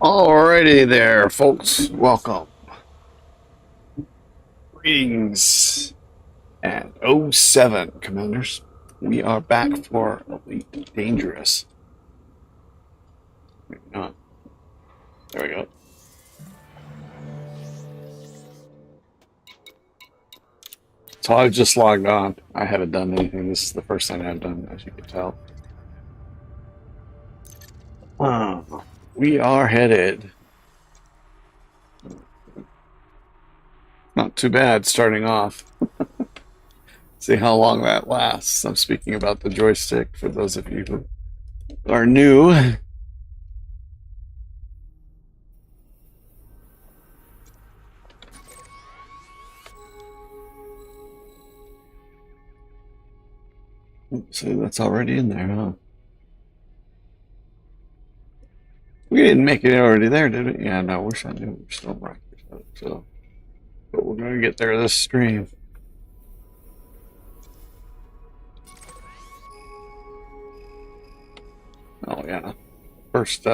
Alrighty there, folks. Welcome. Greetings and '07, Commanders. We are back for Elite Dangerous. Maybe not. There we go. So I've just logged on. I haven't done anything. This is the first thing I've done, as you can tell. We are headed. Not too bad starting off. See how long that lasts. I'm speaking about the joystick for those of you who are new. See, that's already in there, huh? We didn't make it already there, did we? Yeah, no, we're still right. So, but we're gonna get there this stream. Oh yeah, first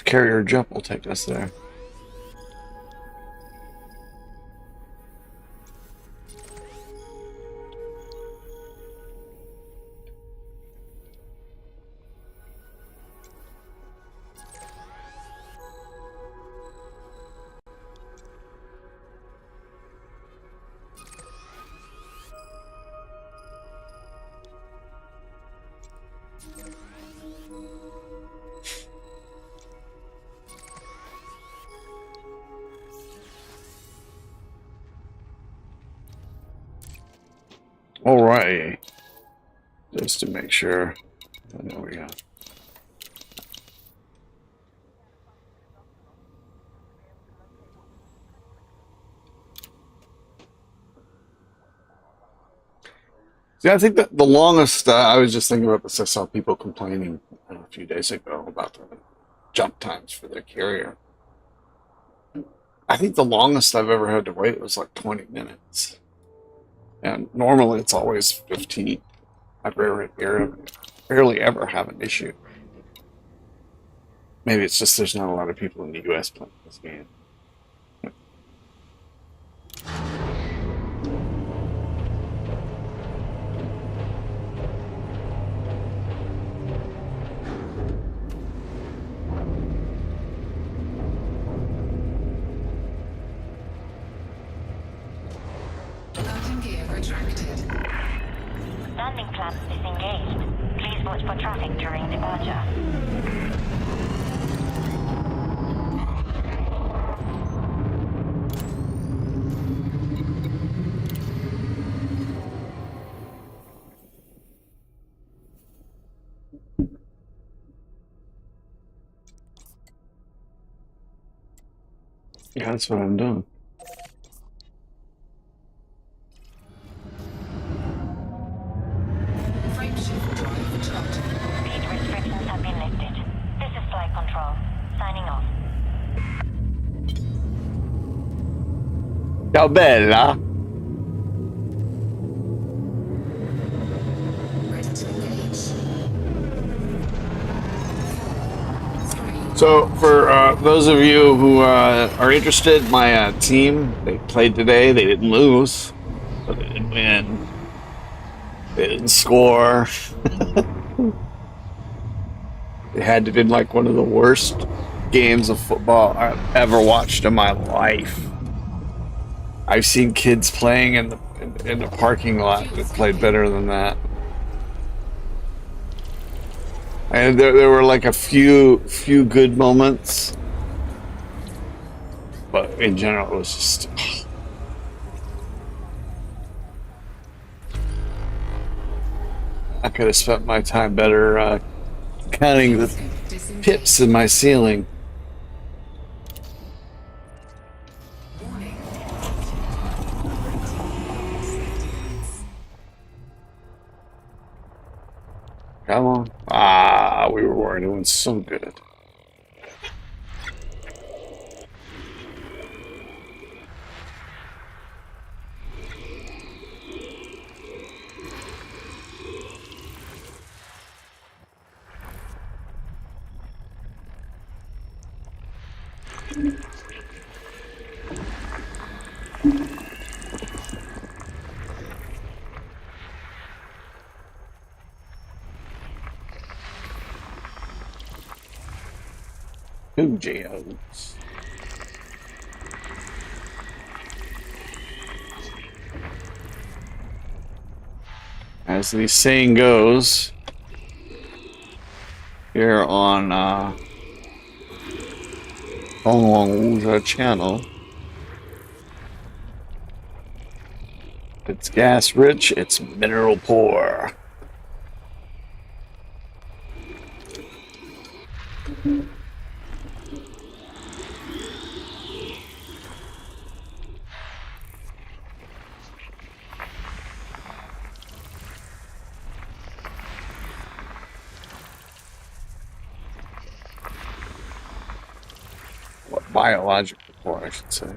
carrier jump will take us there. All right, just to make sure. There we go. See, I think that the longest, I was just thinking about this, I saw people complaining a few days ago about the jump times for their carrier. I think the longest I've ever had to wait was like 20 minutes. And normally it's always 15. I barely ever have an issue. Maybe it's just there's not a lot of people in the US playing this game. landing plan disengaged. Please watch for traffic during departure. Yeah, that's what I'm doing. Frameshift drive charging. Speed restrictions have been lifted. This is flight control. Signing off. Ciao bella. Ready to engage. 4, 3. So, for those of you who are interested, my team, they played today. They didn't lose, but they didn't win. They didn't score. It had to been like one of the worst games of football I've ever watched in my life. I've seen kids playing in the parking lot that played better than that. And there were like a few good moments, but in general, it was just. I could have spent my time better counting the pips in my ceiling. Warning. Come on. Ah, we were doing so good. Two JOs. As the saying goes, here on Colonia channel, it's gas rich, it's mineral poor. What biological poor, I should say.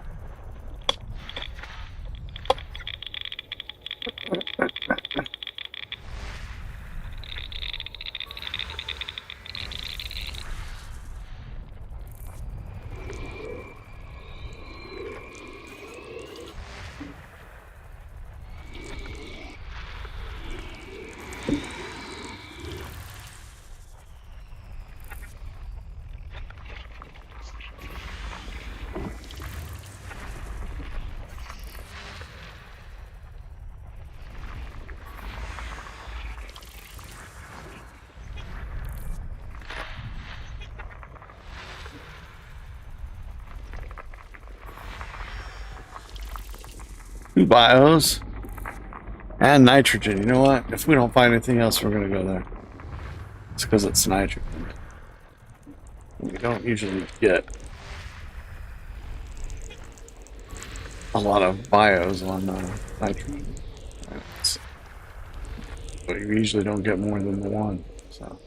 Two bios and nitrogen. You know what? If we don't find anything else, we're going to go there. It's because it's nitrogen. We don't usually get a lot of bios on nitrogen. But you usually don't get more than the one. So.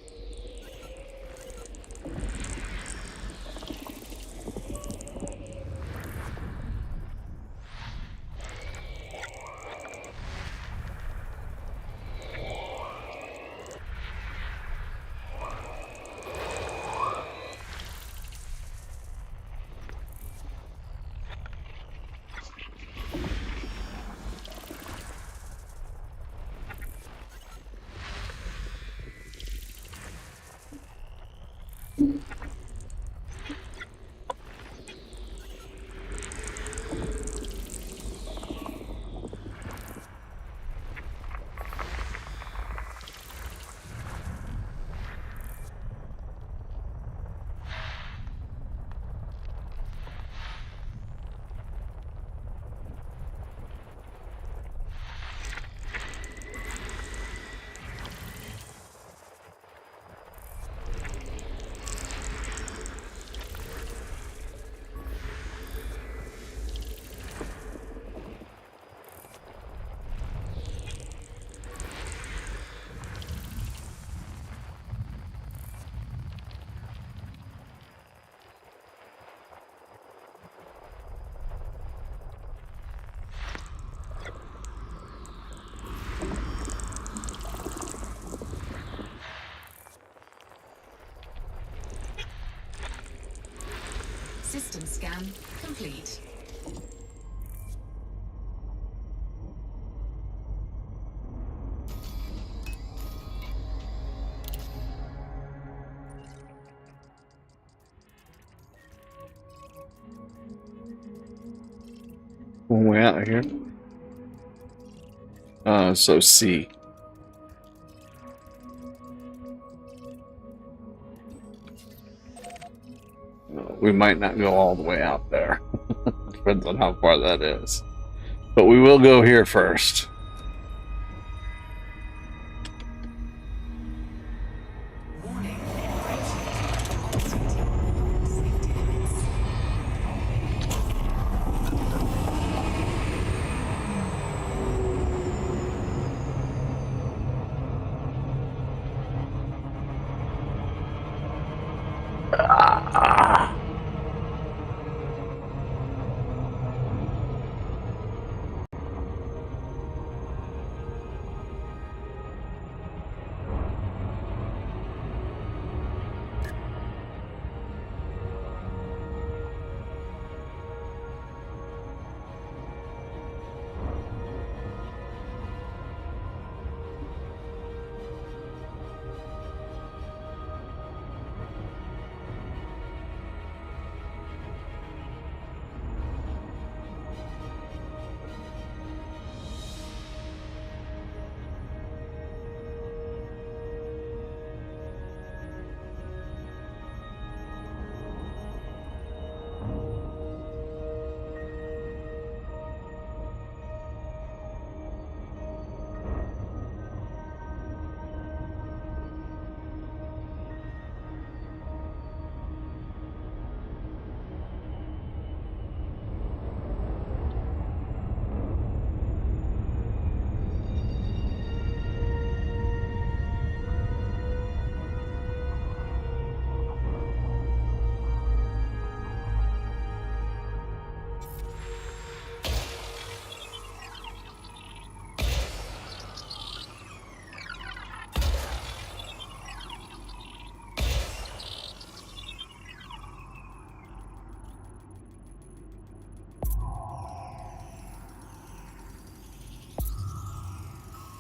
System scan complete. One way out of here. So C. We might not go all the way out there. Depends on how far that is. But we will go here first. Warning. Safety limits. Ah.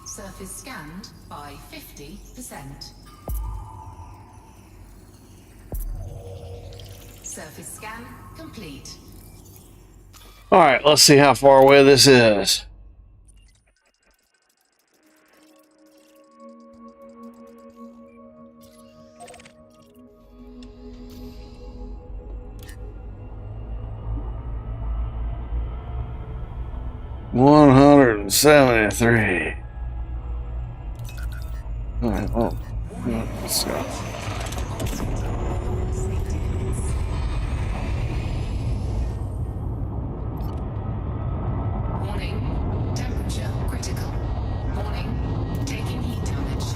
Surface scanned by 50%. Surface scan complete. All right, let's see how far away this is. $173. All right, well, let's go. Safety limits. Warning. Temperature critical. Warning. Taking heat damage.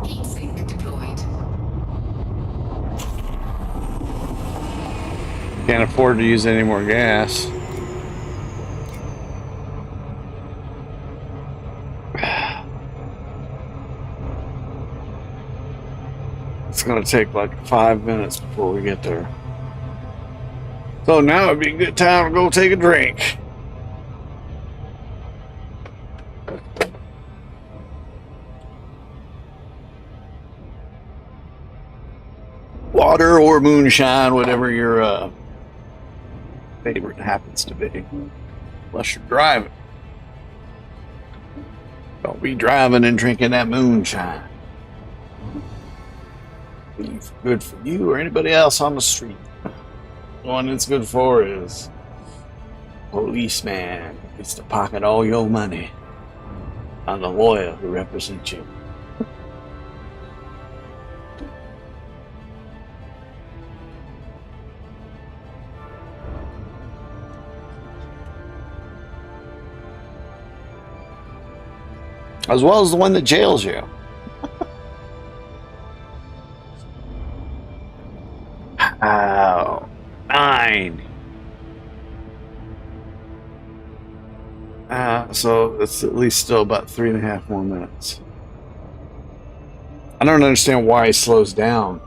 Heat sink deployed. Can't afford to use any more gas. It's gonna take like 5 minutes before we get there. So now would be a good time to go take a drink. Water or moonshine, whatever your favorite happens to be. Unless you're driving. Don't be driving and drinking that moonshine. Be good for you or anybody else on the street. The one it's good for is policeman. It's to pocket all your money on the lawyer who represents you. As well as the one that jails you. Oh, 9. So it's at least still about 3.5 more minutes. I don't understand why he slows down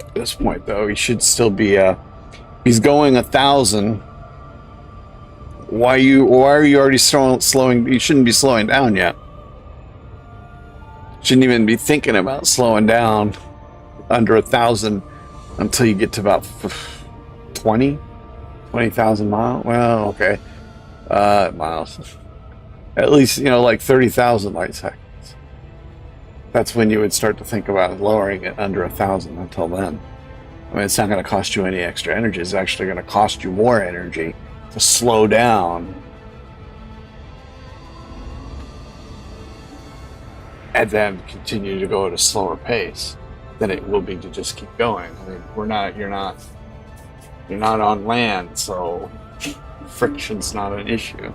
at this point, though. He should still be. He's going 1,000. Why are you already slowing? You shouldn't be slowing down yet. Shouldn't even be thinking about slowing down under 1,000 until you get to about 20,000 miles. Well, okay, miles. At least like 30,000 light seconds. That's when you would start to think about lowering it under 1,000. Until then, I mean, it's not going to cost you any extra energy. It's actually going to cost you more energy to slow down and then continue to go at a slower pace than it will be to just keep going. I mean, you're not on land, so friction's not an issue.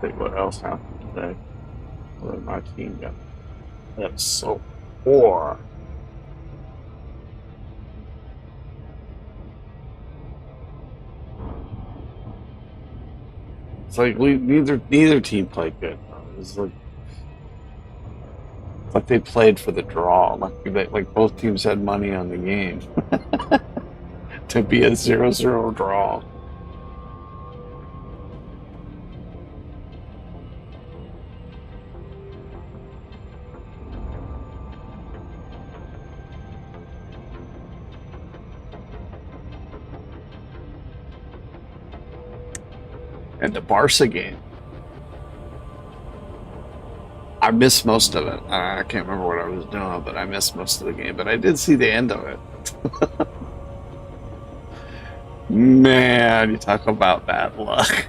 Think what else happened today? What did my team got? That's so poor. It's like neither team played good. It's like they played for the draw. Like both teams had money on the game to be a 0-0 draw. And the Barca game, I missed most of it. I can't remember what I was doing, but I missed most of the game. But I did see the end of it. Man, you talk about bad luck.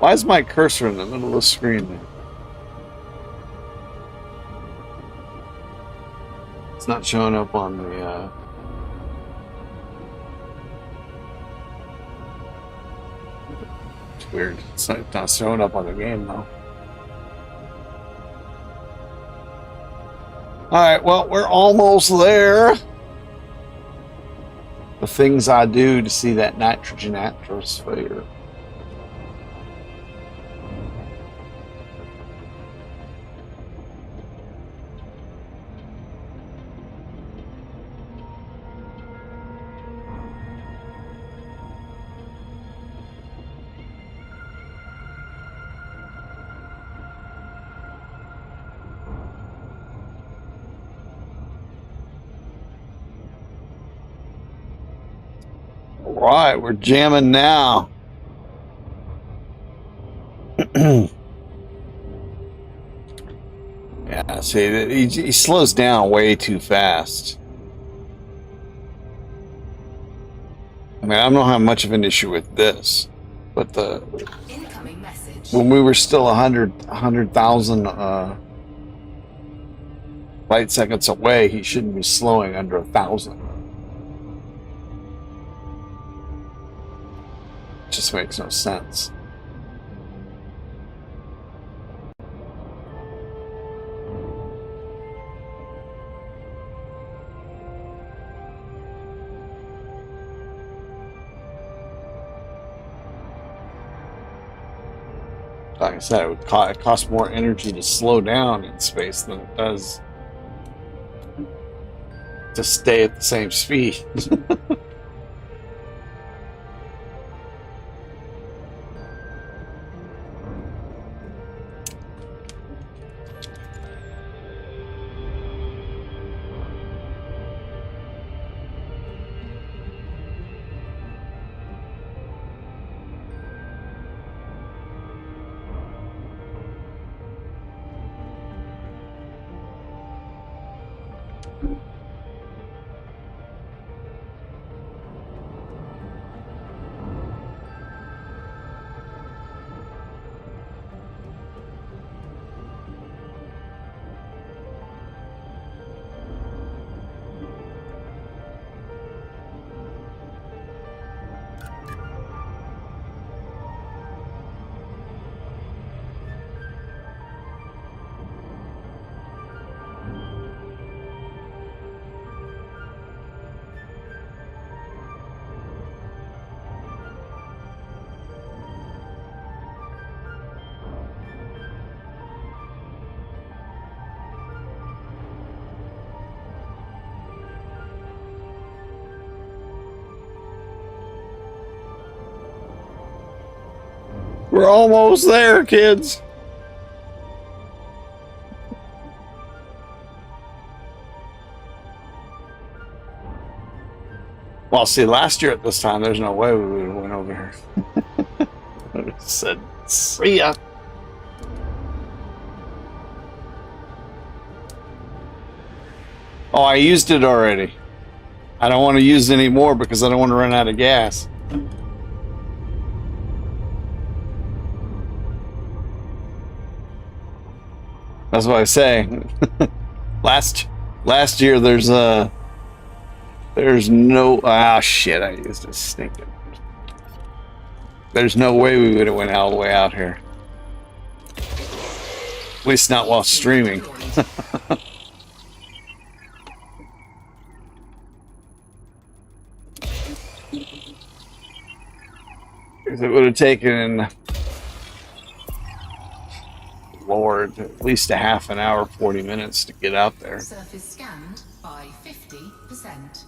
Why is my cursor in the middle of the screen there? It's not showing up on the it's weird. It's not showing up on the game though. Alright, well, we're almost there. The things I do to see that nitrogen atmosphere. Right, we're jamming now. Yeah, see, he slows down way too fast. I mean, I don't have much of an issue with this, but Incoming message. when we were still 100,000 light seconds away, he shouldn't be slowing under 1,000. Just makes no sense. Like I said, it costs more energy to slow down in space than it does to stay at the same speed. We're almost there, kids. Well, see, last year at this time, there's no way we would have went over here. I would have said, see ya. Oh, I used it already. I don't want to use it anymore because I don't want to run out of gas. That's what I say. last year there's no shit, I used a stinking. There's no way we would have went all the way out here. At least not while streaming. It would have taken, Lord, at least a half an hour, 40 minutes to get out there. Surface scanned by 50%.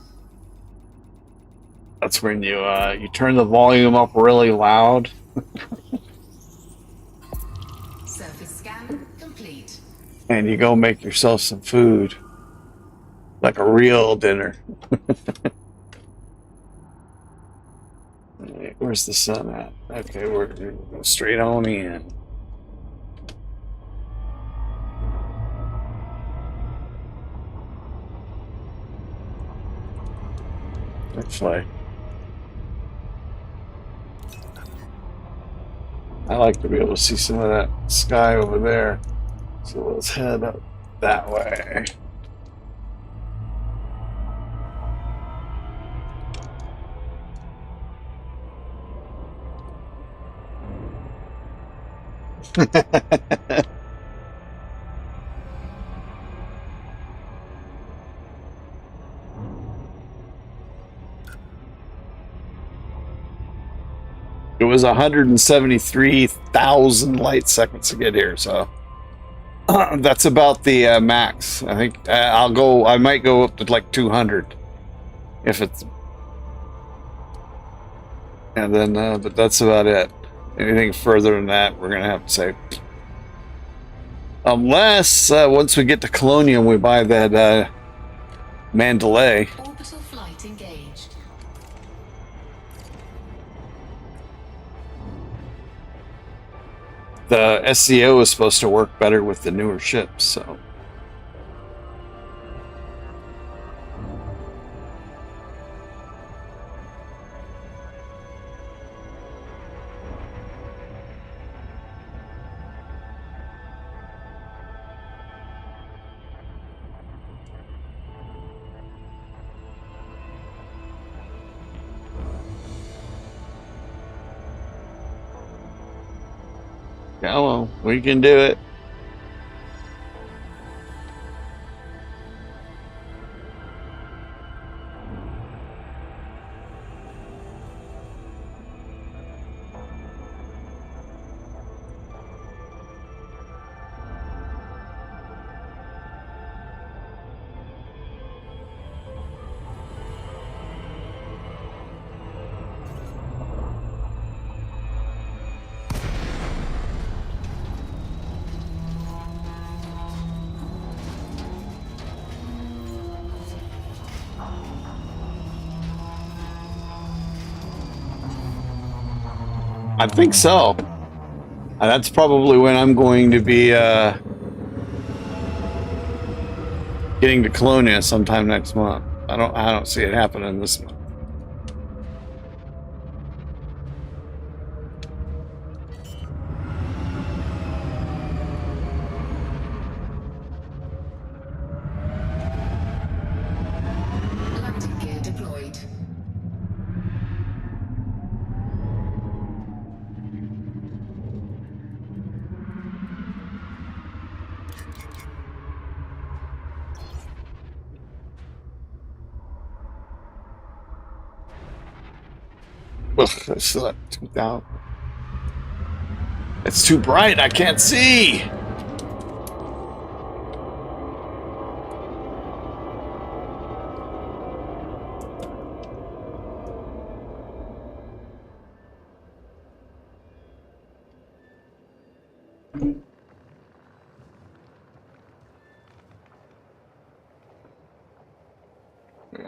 That's when you turn the volume up really loud. Surface scan complete. And you go make yourself some food. Like a real dinner. Where's the sun at? Okay, we're straight on in. Actually, I like to be able to see some of that sky over there. So let's head up that way. It was 173,000 light seconds to get here, so that's about the max. I think I might go up to like 200 if it's, and then but that's about it. Anything further than that, we're gonna have to say, unless once we get to Colonia and we buy that Mandalay. Orbital flight engaged. The SCO is supposed to work better with the newer ships, so. Yeah, well, we can do it. I think so. And that's probably when I'm going to be getting to Colonia sometime next month. I don't see it happening this month. Landing gear deployed. Ugh, it's still at 2,000. It's too bright. I can't see.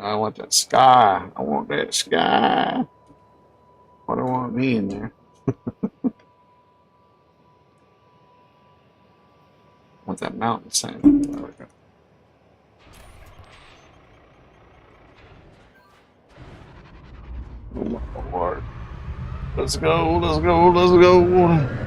I want that sky. I want that sky. What do I want me in there? I want that mountain sign. There we go. Oh my lord. Let's go, let's go, let's go.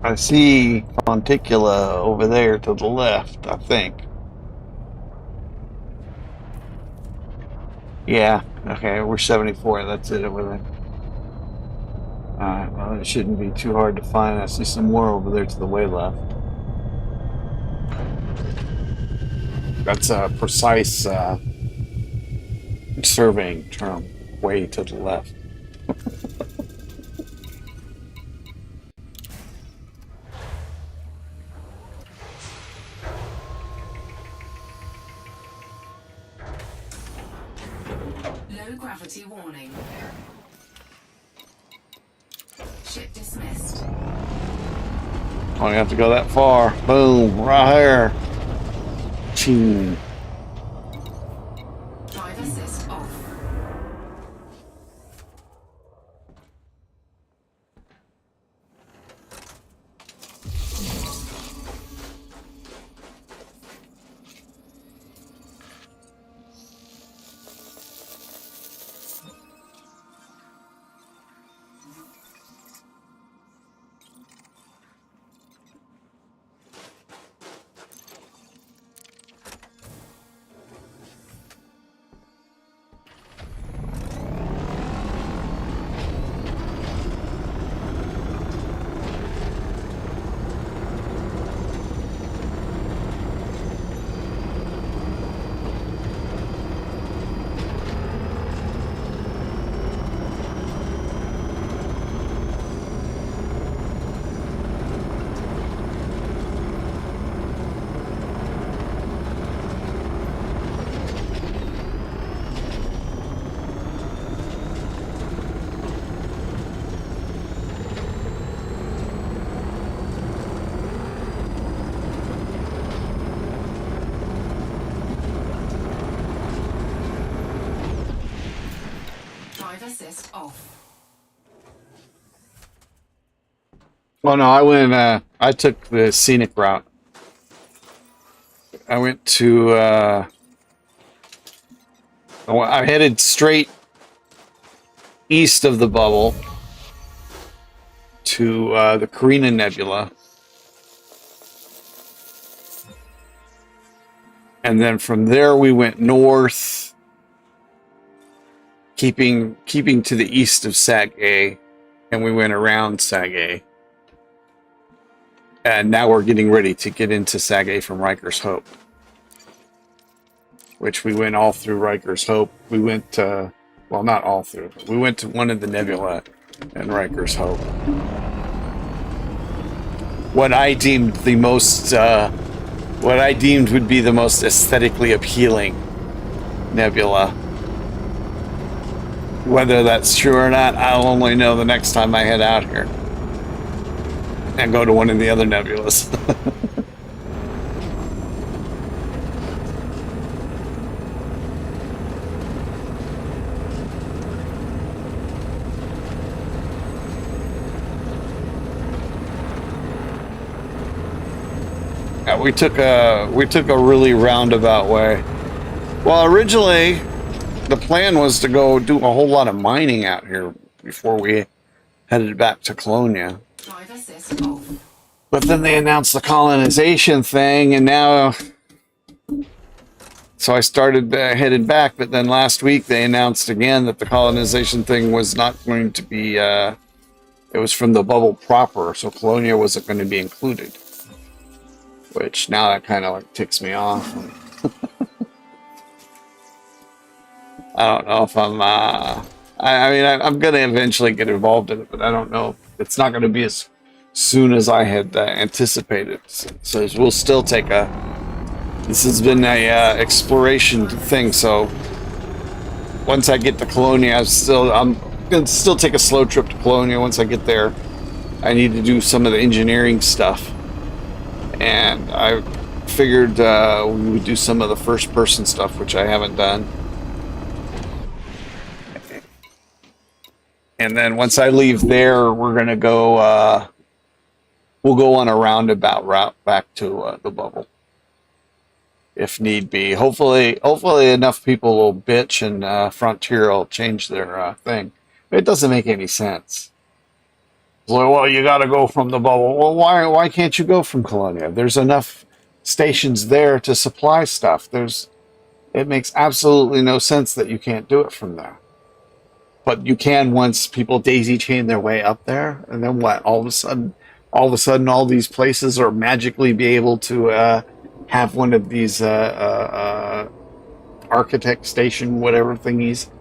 I see Fonticula over there to the left, I think. Yeah, okay, we're 74. That's it over there. Alright, well, it shouldn't be too hard to find. I see some more over there to the way left. That's a precise surveying term, way to the left. Low gravity warning. Ship dismissed. Don't have to go that far. Boom, right here. Ching. Drive assist off. Drive assist off. Well, no, I went. I took the scenic route. I went to. I headed straight east of the bubble to the Carina Nebula, and then from there we went north, keeping to the east of Sag A, and we went around Sag A. And now we're getting ready to get into Sag A from Riker's Hope, which we went all through Riker's Hope. We went, well, not all through, but we went to one of the nebula in Riker's Hope. what I deemed the most, what I deemed would be the most aesthetically appealing nebula. Whether that's true or not, I'll only know the next time I head out here and go to one of the other nebulas. Yeah, we took a really roundabout way. Well, originally the plan was to go do a whole lot of mining out here before we headed back to Colonia. Drive assist off. But then they announced the colonization thing, and now, so I started headed back. But then last week they announced again that the colonization thing was not going to be. It was from the bubble proper, so Colonia wasn't going to be included. Which now that kind of like ticks me off. I don't know if I'm. I mean, I'm going to eventually get involved in it, but I don't know. It's not going to be as soon as I had anticipated. So we'll still take a. This has been a exploration thing. So once I get to Colonia, I'm going to still take a slow trip to Colonia. Once I get there, I need to do some of the engineering stuff, and I figured we would do some of the first-person stuff, which I haven't done. And then once I leave there, we're gonna go. We'll go on a roundabout route back to the bubble, if need be. Hopefully enough people will bitch and Frontier will change their thing. But it doesn't make any sense. It's like, well, you got to go from the bubble. Well, why can't you go from Colonia? There's enough stations there to supply stuff. It makes absolutely no sense that you can't do it from there. But you can once people daisy chain their way up there, and then what? All of a sudden, all these places are magically be able to have one of these architect station whatever thingies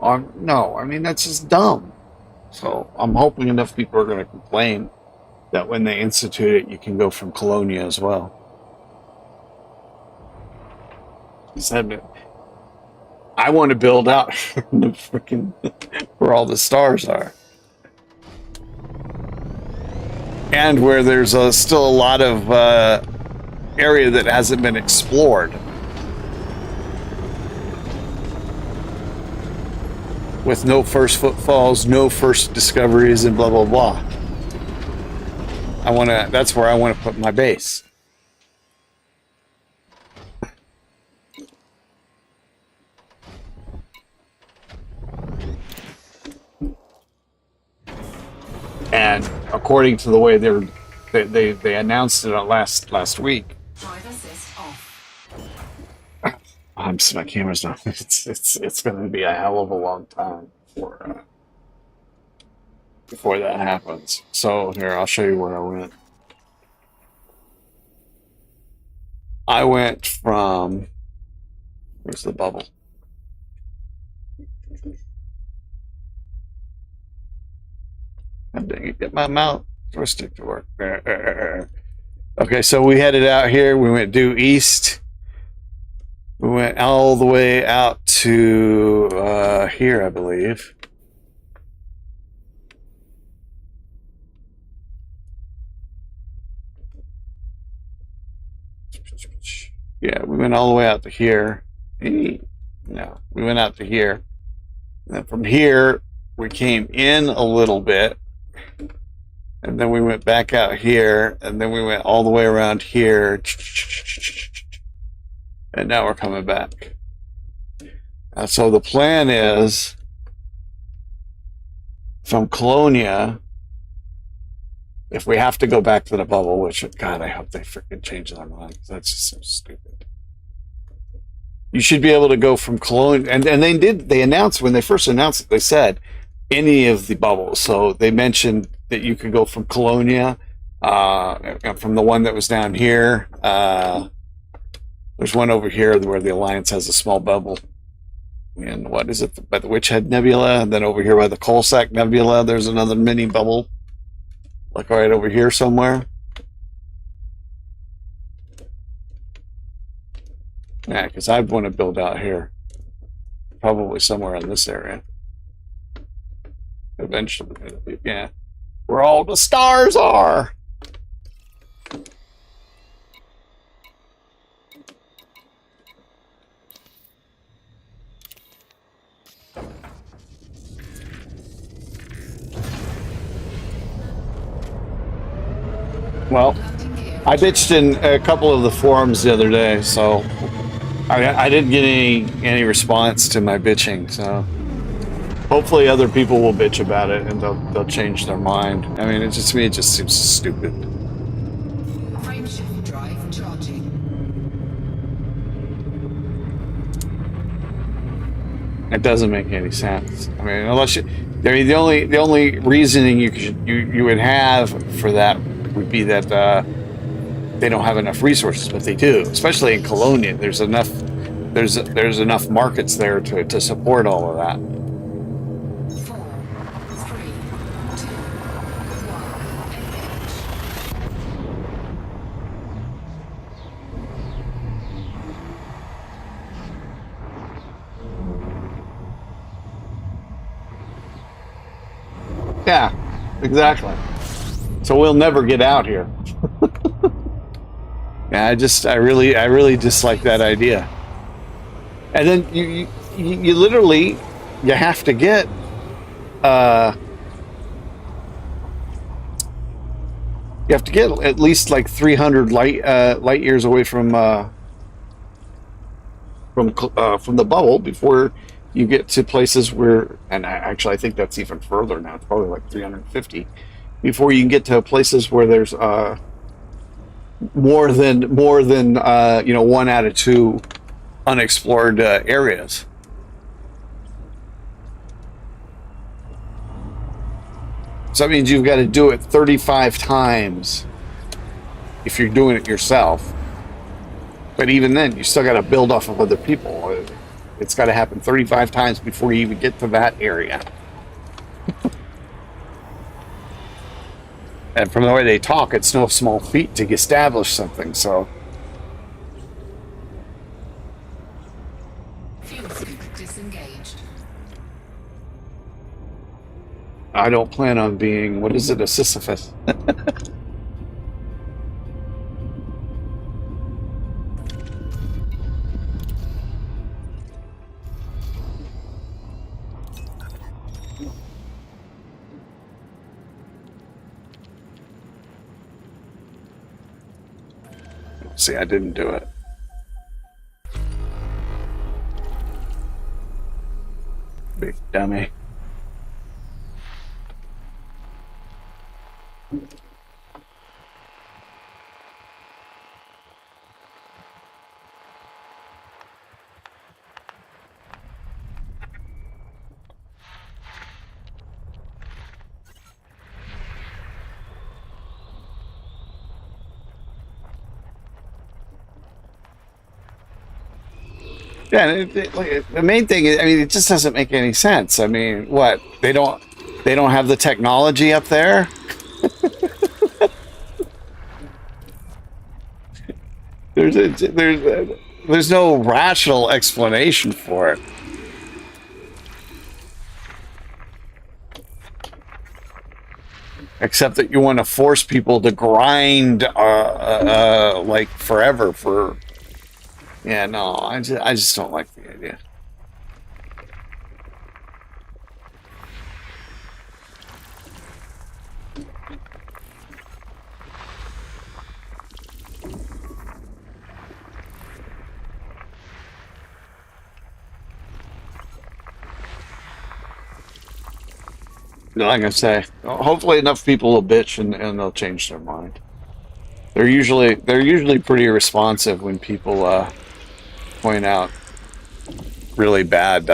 on. No, I mean that's just dumb. So I'm hoping enough people are going to complain that when they institute it, you can go from Colonia as well. I want to build out the freaking where all the stars are, and where there's still a lot of area that hasn't been explored, with no first footfalls, no first discoveries, and blah blah blah. That's where I want to put my base. And according to the way they announced it last week. Drive assist off. My camera's not. It's going to be a hell of a long time before that happens. So here, I'll show you where I went. I went from. Where's the bubble? I'm dang it, get my mouth joystick to work. Okay, so we headed out here. We went due east. We went all the way out to here, I believe. Yeah, we went all the way out to here. No, we went out to here. And then from here, we came in a little bit. And then we went back out here, and then we went all the way around here, and now we're coming back. So the plan is from Colonia, if we have to go back to the bubble, which, God, I hope they freaking change their mind. That's just so stupid. You should be able to go from Colonia, and they announced, when they first announced it, they said any of the bubbles. So they mentioned that you could go from Colonia, from the one that was down here. There's one over here where the Alliance has a small bubble. And what is it? By the Witch Head Nebula. And then over here by the Coalsack Nebula, there's another mini bubble. Like right over here somewhere. Yeah, because I'd want to build out here, probably somewhere in this area. Eventually, yeah, where all the stars are. Well, Landing gear. I bitched in a couple of the forums the other day, so I didn't get any response to my bitching. So hopefully, other people will bitch about it and they'll change their mind. I mean, it just to me, it just seems stupid. Frameshift drive charging. It doesn't make any sense. I mean, unless you, I mean, the only reasoning you would have for that would be that they don't have enough resources, but they do, especially in Colonia. There's enough markets there to support all of that. 4, 3, 2, 1. Engage. Yeah, exactly. So we'll never get out here. Yeah, I really dislike that idea. And then you literally you have to get uh you have to get at least like 300 light years away from the bubble before you get to places where, and actually I think that's even further now. It's probably like 350 before you can get to places where there's more than 1 out of 2 unexplored areas. So that means you've got to do it 35 times if you're doing it yourself. But even then, you still got to build off of other people. It's got to happen 35 times before you even get to that area. And from the way they talk, it's no small feat to establish something. So Fuel scoop disengaged. I don't plan on being, what is it, a Sisyphus? See, I didn't do it. Big dummy. Yeah, like, the main thing is, I mean, it just doesn't make any sense. I mean, what they don't have the technology up there. There's no rational explanation for it. Except that you want to force people to grind like forever for. Yeah, no, I just don't like the idea. Like I say, hopefully enough people will bitch and they'll change their mind. They're usually pretty responsive when people point out really bad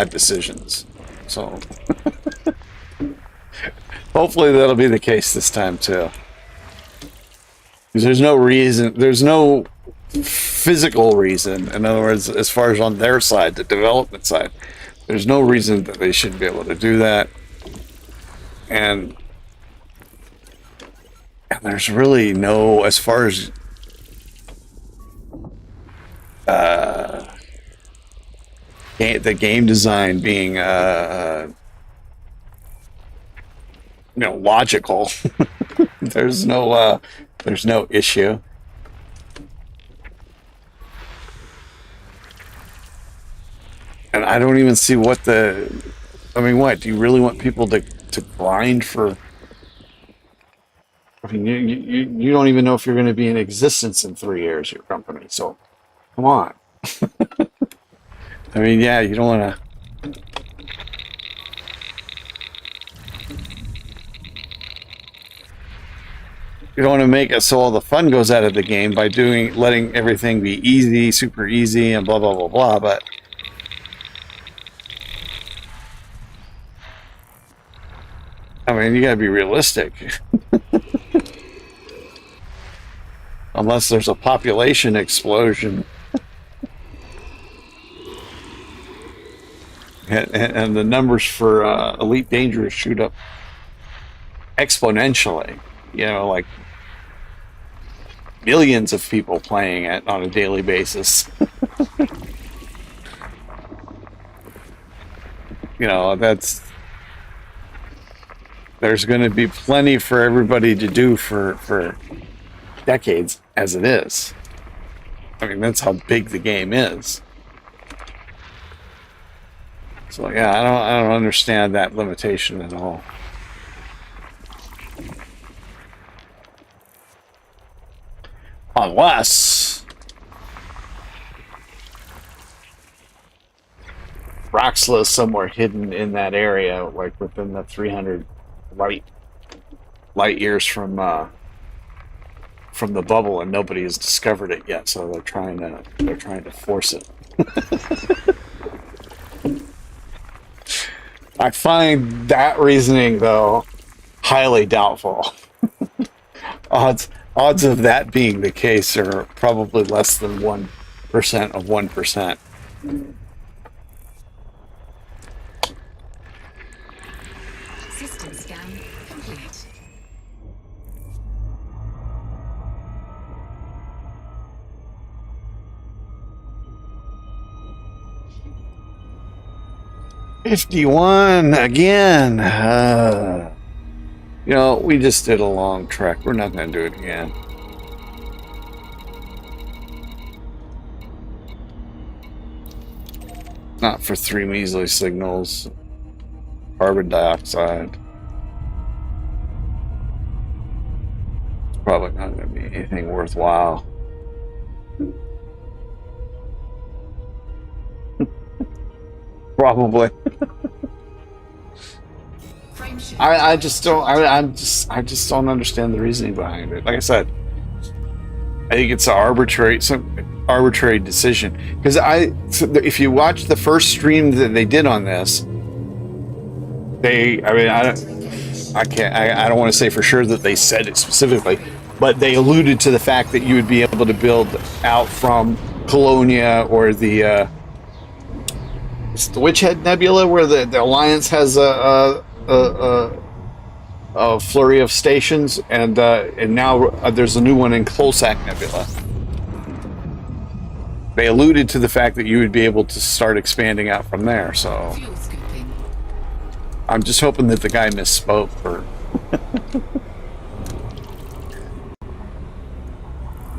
decisions. So hopefully that'll be the case this time too. Because there's no physical reason. In other words, as far as on their side, the development side, there's no reason that they shouldn't be able to do that. And there's really no, as far as the game design being logical. there's no issue. And I don't even see what what do you really want people to grind for? I mean, you don't even know if you're going to be in existence in 3 years, your company. So, come on. I mean, yeah, you don't want to. You don't want to make it so all the fun goes out of the game by letting everything be easy, super easy, and blah blah blah blah. But I mean, you got to be realistic. Unless there's a population explosion. And the numbers for Elite Dangerous shoot up exponentially. Like millions of people playing it on a daily basis. There's going to be plenty for everybody to do for decades as it is. I mean, that's how big the game is. So yeah, I don't understand that limitation at all. Unless Roxla is somewhere hidden in that area, like within the 300 light years from the bubble, and nobody has discovered it yet. So they're trying to force it. I find that reasoning, though, highly doubtful. Odds of that being the case are probably less than 1% of 1%. System scan complete. $51 again. We just did a long trek. We're not going to do it again. Not for 3 measly signals. Carbon dioxide. It's probably not going to be anything worthwhile. Probably. I just don't. I just don't understand the reasoning behind it. Like I said, I think it's some arbitrary decision. Because if you watch the first stream that they did on this, I don't want to say for sure that they said it specifically, but they alluded to the fact that you would be able to build out from Colonia or the Witch Head Nebula, where the Alliance has a flurry of stations, and now there's a new one in Colsac Nebula. They alluded to the fact that you would be able to start expanding out from there, so I'm just hoping that the guy misspoke.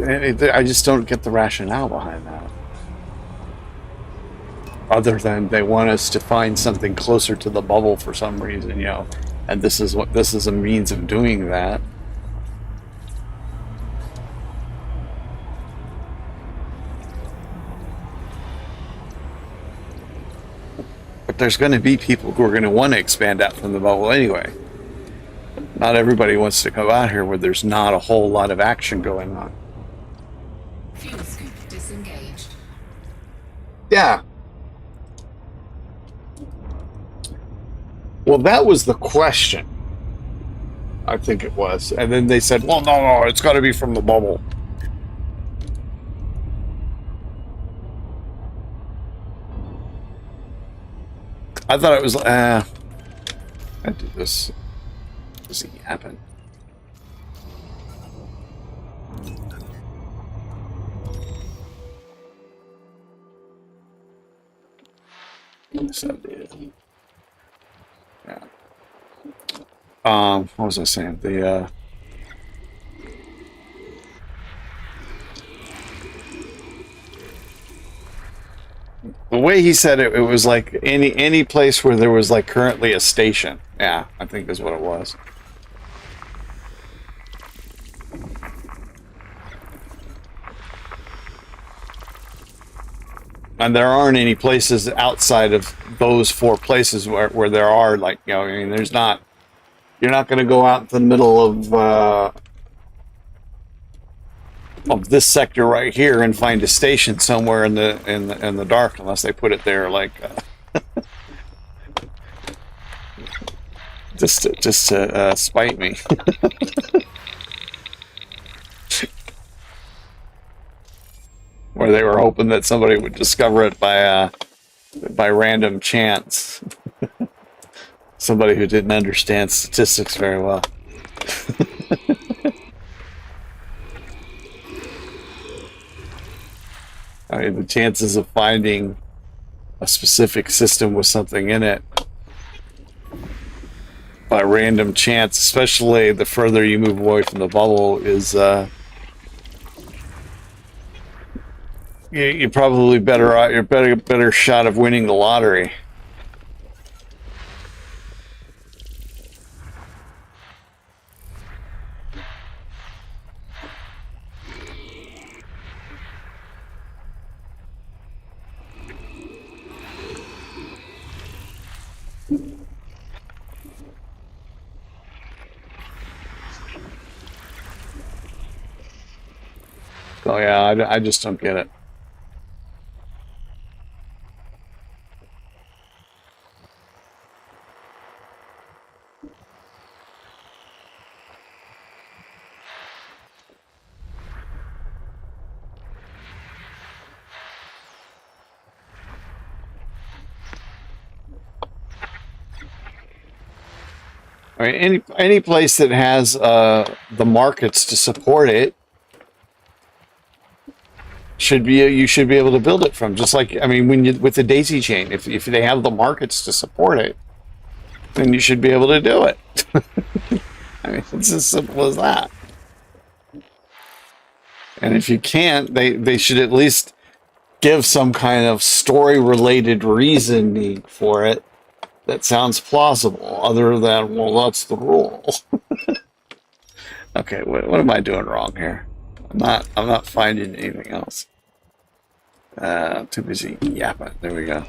I just don't get the rationale behind that. Other than they want us to find something closer to the bubble for some reason, and this is a means of doing that. But there's going to be people who are going to want to expand out from the bubble anyway. Not everybody wants to come out here where there's not a whole lot of action going on. Fuel scoop disengaged. Yeah. Well, that was the question. I think it was. And then they said, well, no, it's got to be from the bubble. I thought it was, I do this. Does it happen? this idea. Yeah. What was I saying? The way he said it, it was like any place where there was like currently a station. Yeah, I think is what it was. And there aren't any places outside of those four places where there are, like, you know, I mean, there's not, you're not going to go out in the middle of this sector right here and find a station somewhere in the dark unless they put it there, like, just to spite me. Where they were hoping that somebody would discover it by random chance. Somebody who didn't understand statistics very well. I mean, the chances of finding a specific system with something in it by random chance, especially the further you move away from the bubble, is you're probably you're better shot of winning the lottery. Oh yeah, I just don't get it. I mean, any place that has the markets to support it you should be able to build it from. Just like, I mean, with the daisy chain, if they have the markets to support it, then you should be able to do it. I mean, it's as simple as that. And if you can't, they should at least give some kind of story-related reasoning for it that sounds plausible, other than, well, that's the rule. Okay, what am I doing wrong here? I'm not finding anything else. Too busy yapping. There we go.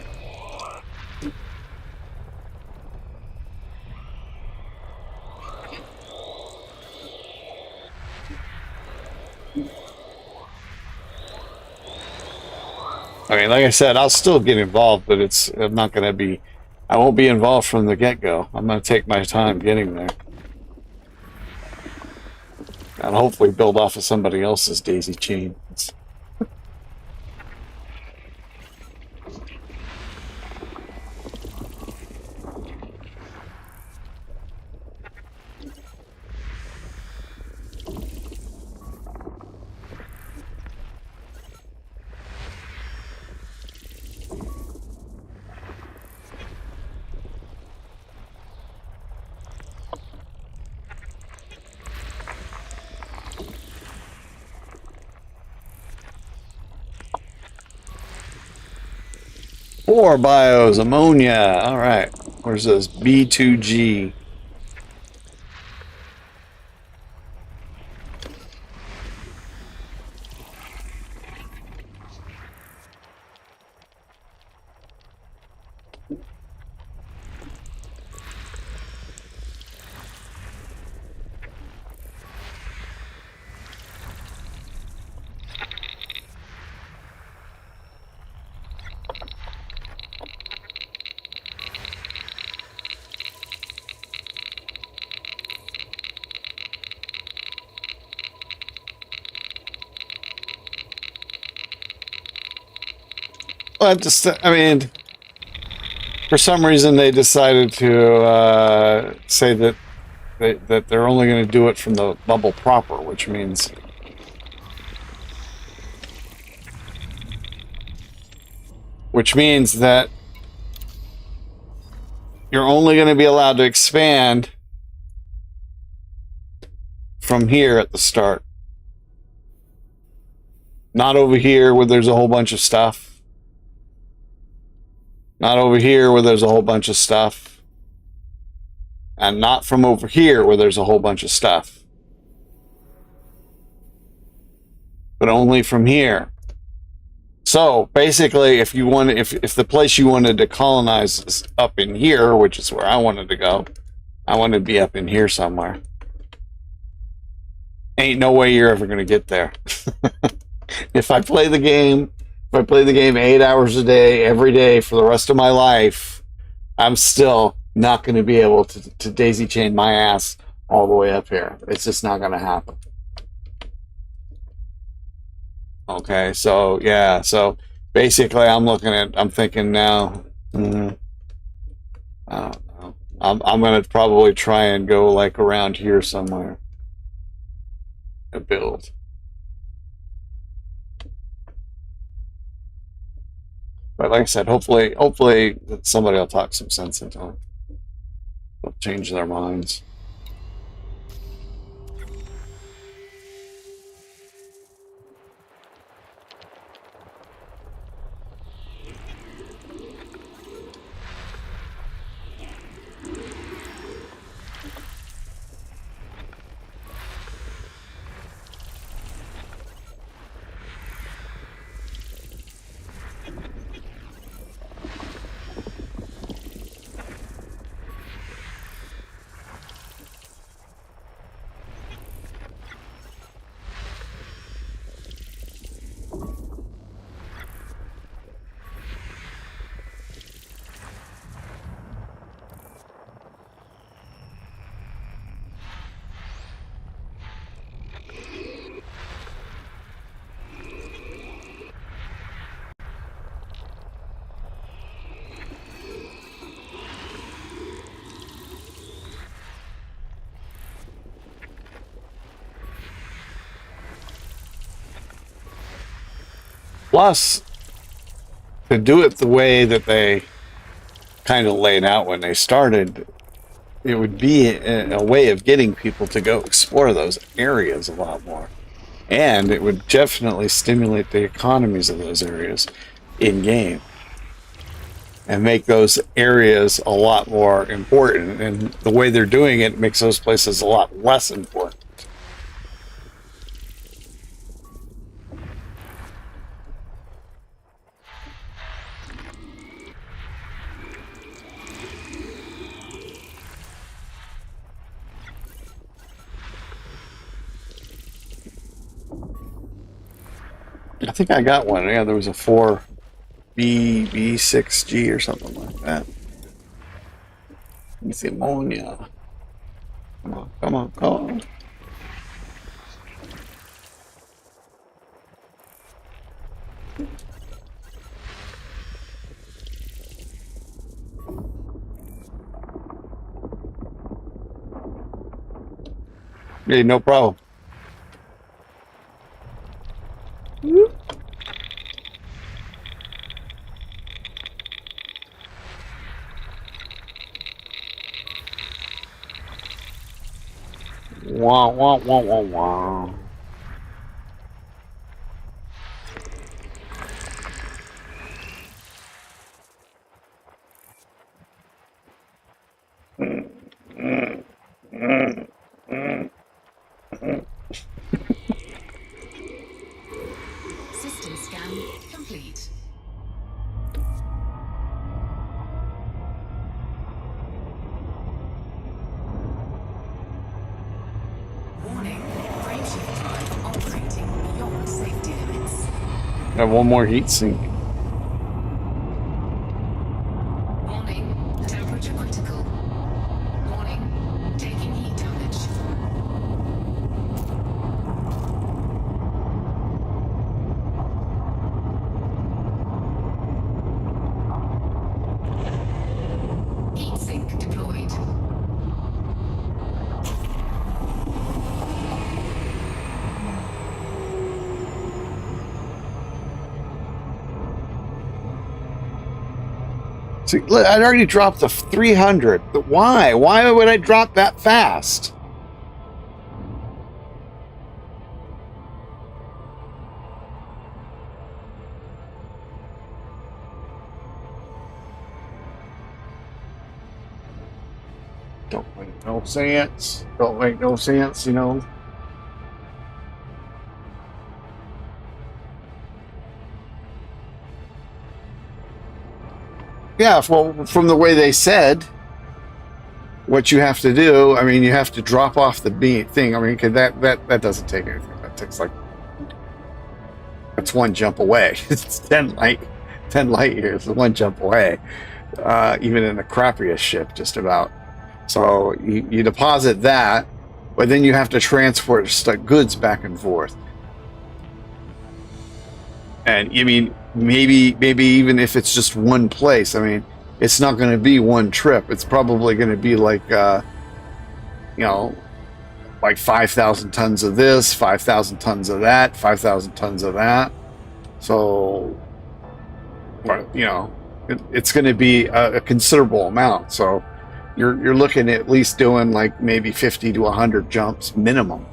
I mean, like I said, I'll still get involved, but I'm not going to be, I won't be involved from the get-go. I'm going to take my time getting there. And hopefully build off of somebody else's daisy chain. Four bios, ammonia. All right. Where's this? B2G. Well, I mean, for some reason they decided to say that they're only going to do it from the bubble proper, which means you're only going to be allowed to expand from here at the start. Not over here where there's a whole bunch of stuff. Not over here where there's a whole bunch of stuff. And not from over here where there's a whole bunch of stuff. But only from here. So basically, if you want, if the place you wanted to colonize is up in here, which is where I wanted to go, I wanted to be up in here somewhere. Ain't no way you're ever going to get there. If I play the game 8 hours a day, every day for the rest of my life, I'm still not going to be able to daisy chain my ass all the way up here. It's just not going to happen. Okay, so yeah, so basically I'm thinking now, I don't know. I'm going to probably try and go like around here somewhere and build. But like I said, hopefully somebody will talk some sense into them. They'll change their minds. Plus, to do it the way that they kind of laid out when they started, it would be a way of getting people to go explore those areas a lot more. And it would definitely stimulate the economies of those areas in-game. And make those areas a lot more important. And the way they're doing it makes those places a lot less important. I think I got one. Yeah, there was a 4B6G or something like that. Let me see, Colonia. Come on. Yeah, no problem. Wah, wah, wah, wah, wah. System scan complete. Warning, frameshift drive operating beyond safety limits. I have one more heat sink. Warning, temperature critical. Warning, taking heat damage. Heat sink deployed. See, look, I'd already dropped the 300. But why? Why would I drop that fast? Don't make no sense. Don't make no sense, you know. Yeah, well, from the way they said, what you have to do, I mean, you have to drop off the thing. I mean, 'cause that doesn't take anything. That takes like, that's one jump away. It's 10 light years, one jump away. Even in the crappiest ship, just about. So you deposit that, but then you have to transport goods back and forth. And I mean, maybe even if it's just one place, I mean, it's not going to be one trip. It's probably going to be like, like 5,000 tons of this, 5,000 tons of that, 5,000 tons of that. So, it's going to be a considerable amount. So you're looking at least doing like maybe 50 to 100 jumps minimum.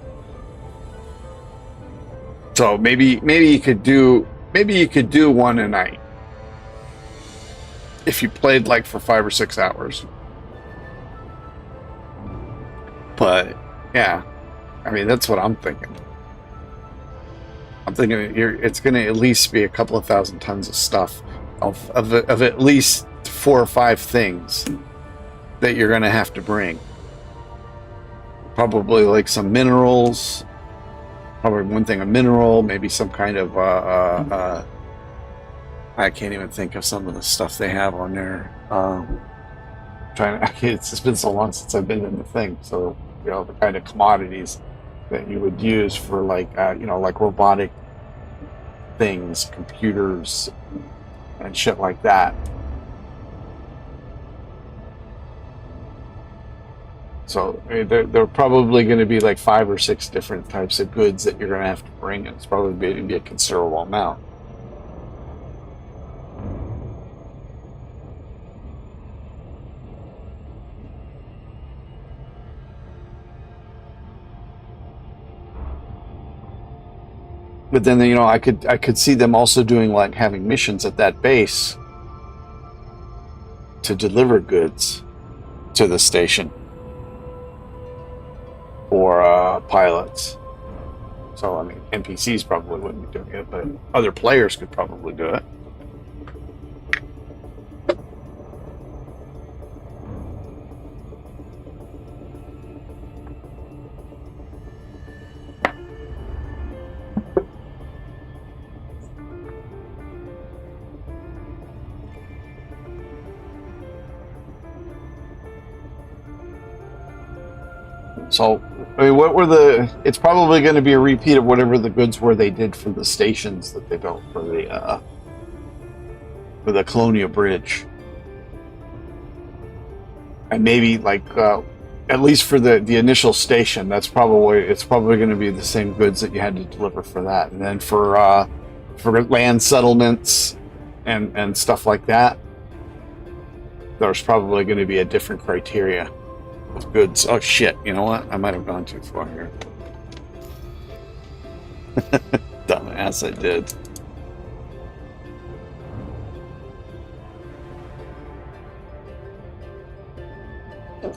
So maybe you could do one a night if you played like for 5 or 6 hours. But yeah, I mean, that's what I'm thinking. I'm thinking it's going to at least be a couple of thousand tons of stuff of at least 4 or 5 things that you're going to have to bring. Probably like some minerals. Probably one thing, a mineral, maybe some kind of, I can't even think of some of the stuff they have on there. It's just been so long since I've been in the thing. So, the kind of commodities that you would use for like, like robotic things, computers, and shit like that. So they're probably going to be like 5 or 6 different types of goods that you're going to have to bring, and it's probably going to be a considerable amount. But then, I could see them also doing like having missions at that base to deliver goods to the station. Or pilots. So, I mean, NPCs probably wouldn't be doing it, but other players could probably do it. So, I mean, it's probably going to be a repeat of whatever the goods were they did for the stations that they built for the Colonia bridge. And maybe like, at least for the initial station, it's probably going to be the same goods that you had to deliver for that. And then for land settlements and stuff like that, there's probably going to be a different criteria. With goods. Oh shit, you know what? I might have gone too far here. Dumbass, I did.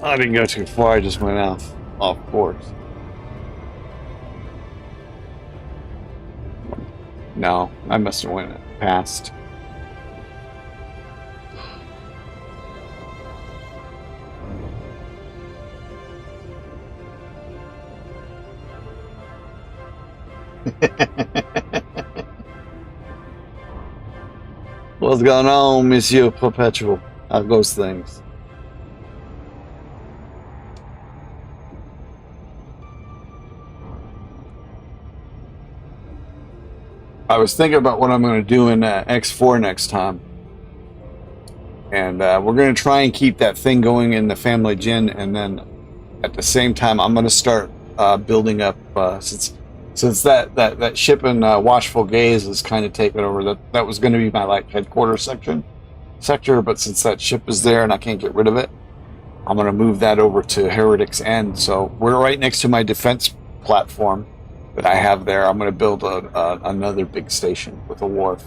I didn't go too far, I just went off course. No, I must have went past. What's going on, Monsieur Perpetual? How goes things? I was thinking about what I'm going to do in X4 next time. And we're going to try and keep that thing going in the family gin, and then at the same time I'm going to start building up, since that ship in Watchful Gaze is kind of taken over. That was going to be my like headquarters section. sector, but since that ship is there and I can't get rid of it, I'm going to move that over to Heretic's End. So we're right next to my defense platform that I have there. I'm going to build another big station with a wharf.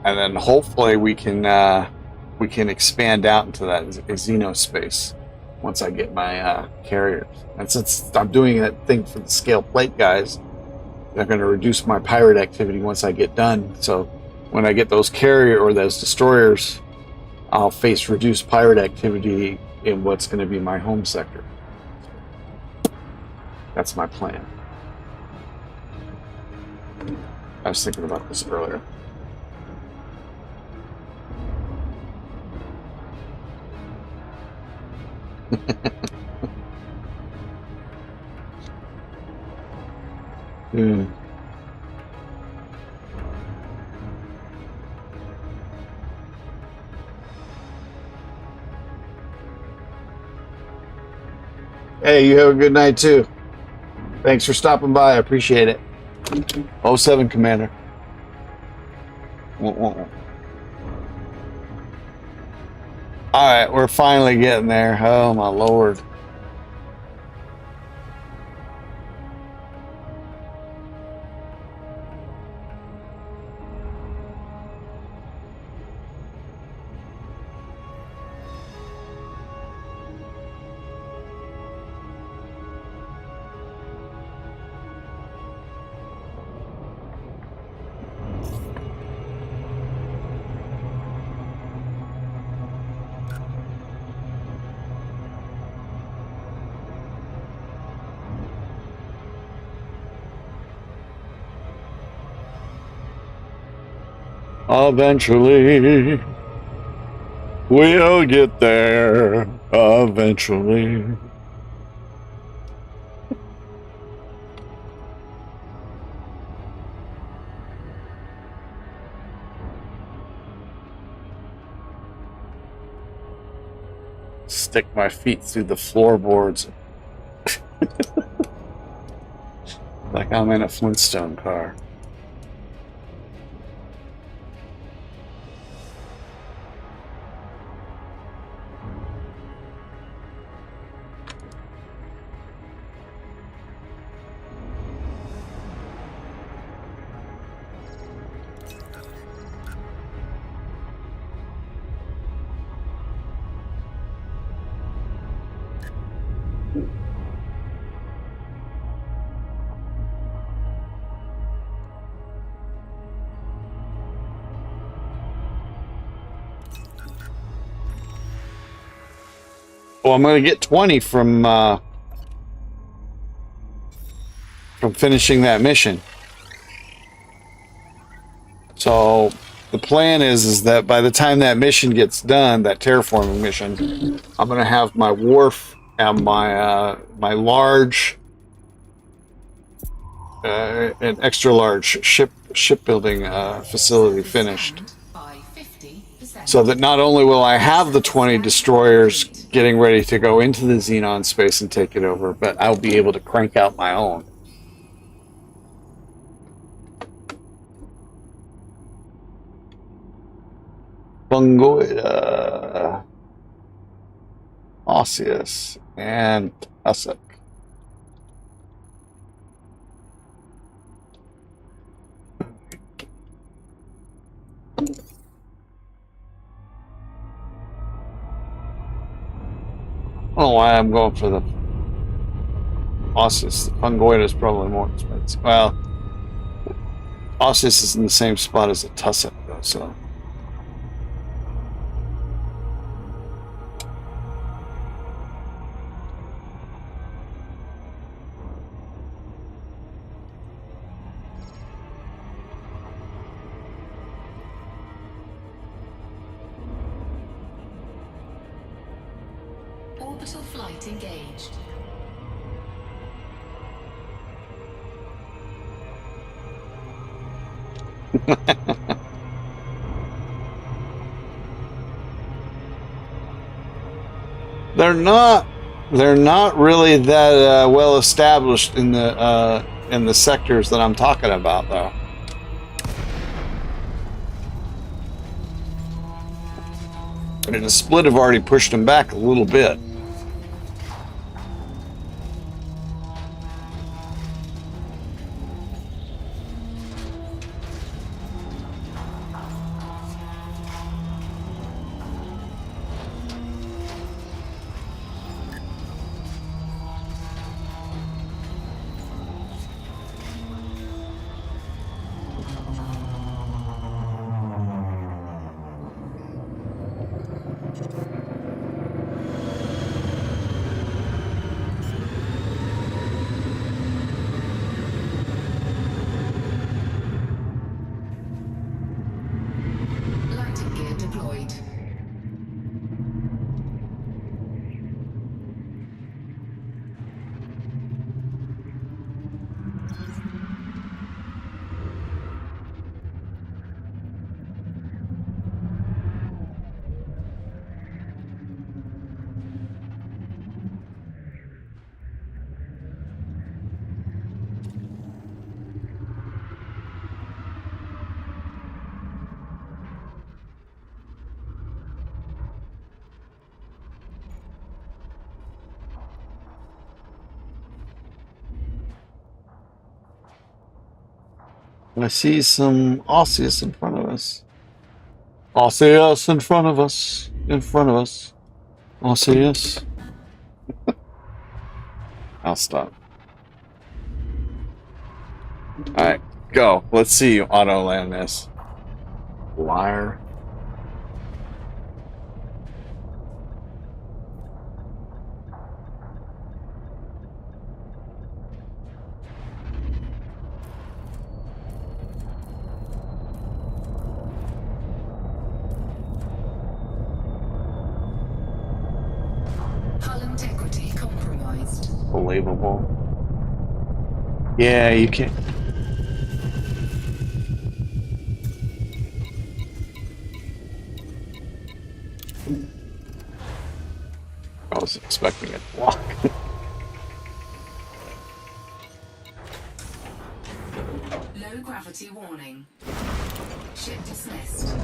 And then hopefully we can expand out into that Xeno space once I get my carriers. And since I'm doing that thing for the scale plate guys, they're going to reduce my pirate activity once I get done. So when I get those carrier or those destroyers, I'll face reduced pirate activity in what's going to be my home sector. That's my plan. I was thinking about this earlier. Hey, you have a good night too. Thanks for stopping by. I appreciate it. 07 Commander. Alright, we're finally getting there. Oh my lord. Eventually, we'll get there. Eventually. Stick my feet through the floorboards. Like I'm in a Flintstone car. Well, I'm going to get 20 from finishing that mission. So the plan is that by the time that mission gets done, that terraforming mission, I'm going to have my wharf and my my large and extra large shipbuilding facility finished. So that not only will I have the 20 destroyers getting ready to go into the Xenon space and take it over, but I'll be able to crank out my own. Fungoida, Osseous, and Tussock. I don't know why I'm going for the Osseous. The Fungoida is probably more expensive. Well, Osseous is in the same spot as the Tussock, though, so. Orbital flight engaged. They're not really that well established in the sectors that I'm talking about, though. And the split have already pushed them back a little bit. Landing gear deployed. I see some osseous in front of us. Osseous in front of us. In front of us. Osseous. I'll stop. Alright, go. Let's see you auto land this. Liar. Hull integrity compromised. Believable. Yeah, you can't. I was expecting it to walk. Low gravity warning. Ship dismissed.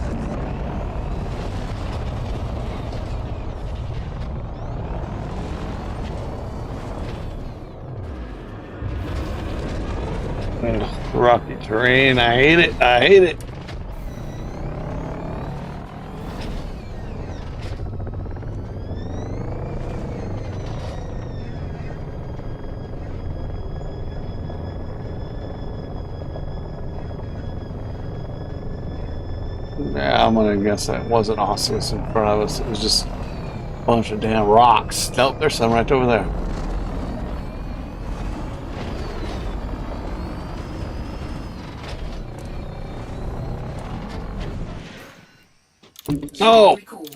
Rocky terrain. I hate it. I hate it. Yeah, I'm gonna guess that wasn't osseous in front of us. It was just a bunch of damn rocks. Nope, there's some right over there. Oh! Recalled.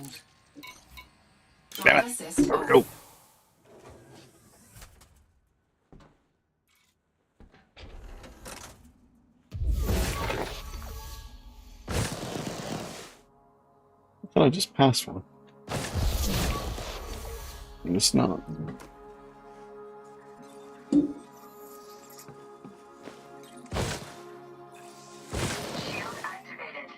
Damn Drive it. assist There we off. go. I thought I just passed one. It's not. Shield activated.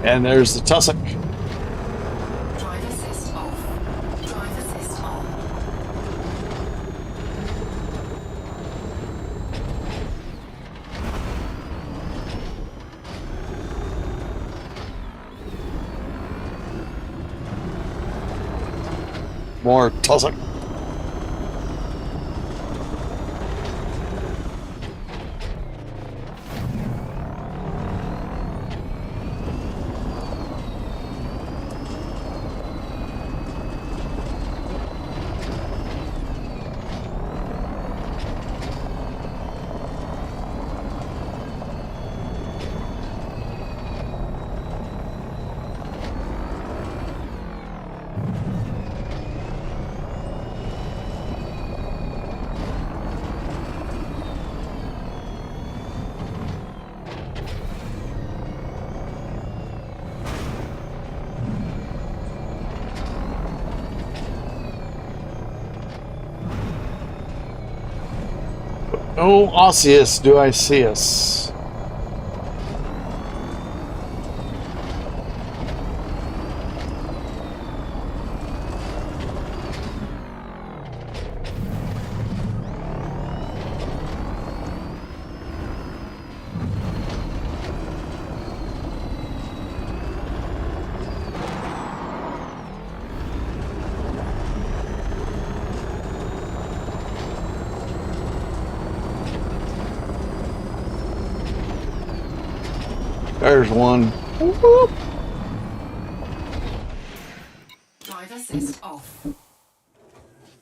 And there's the tussock. Drive assist off. Drive assist on. More tussock. Oh, Osseous, do I see us? There's one. Whoop. Drive assist off.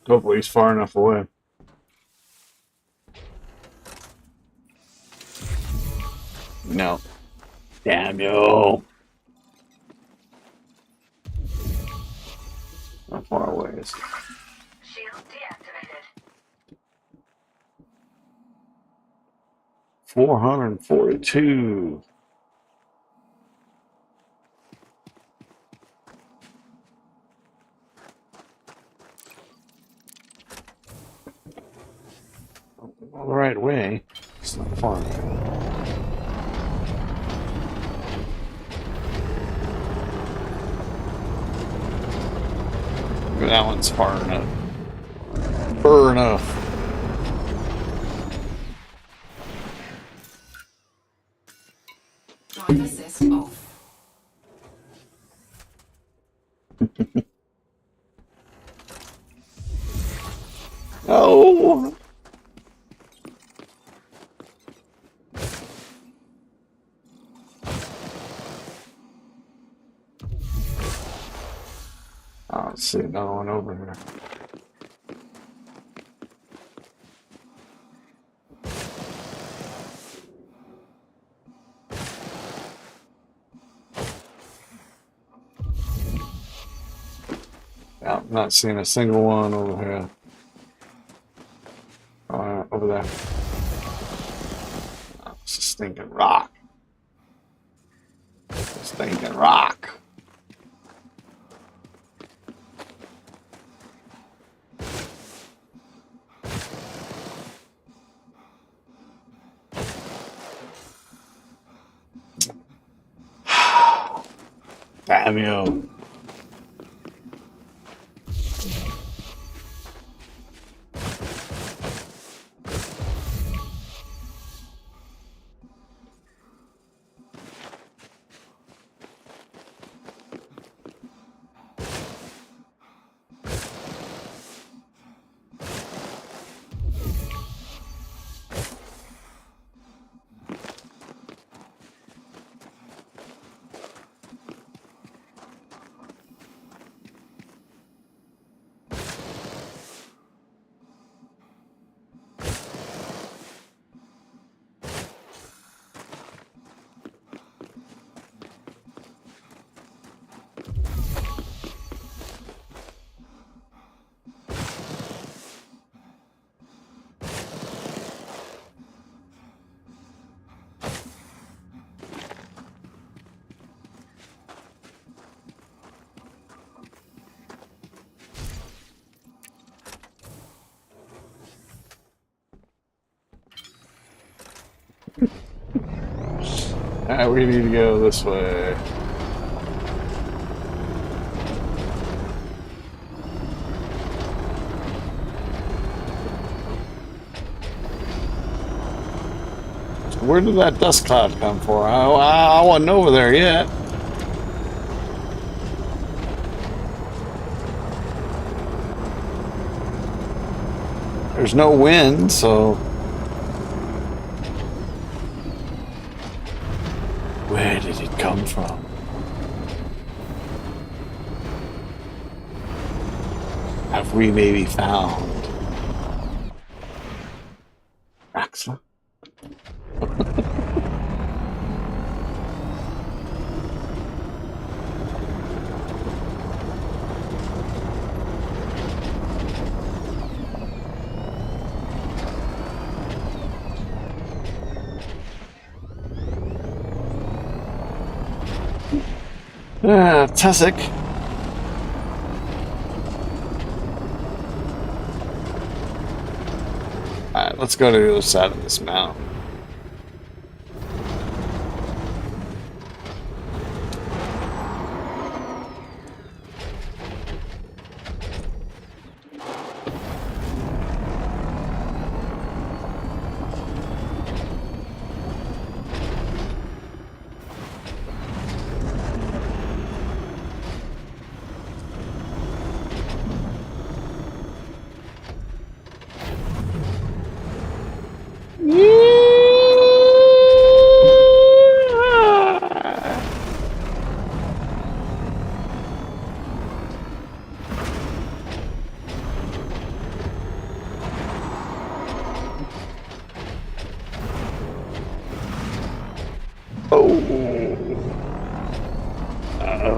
Hopefully he's far enough away. No. Damn you. How far away is he? Shield deactivated. 442. All the right way. It's not far. That one's far enough. Far enough. Drive assist off. Oh. Let's see another one over here. Yeah, I'm not seeing a single one over here. Over there. Oh, it's a stinking rock. It's a stinking rock. Damn you. Alright, we need to go this way. Where did that dust cloud come from? I wasn't over there yet. There's no wind, so... Where did it come from? Have we maybe found Raxla? Tussock. Alright, let's go to the other side of this mountain.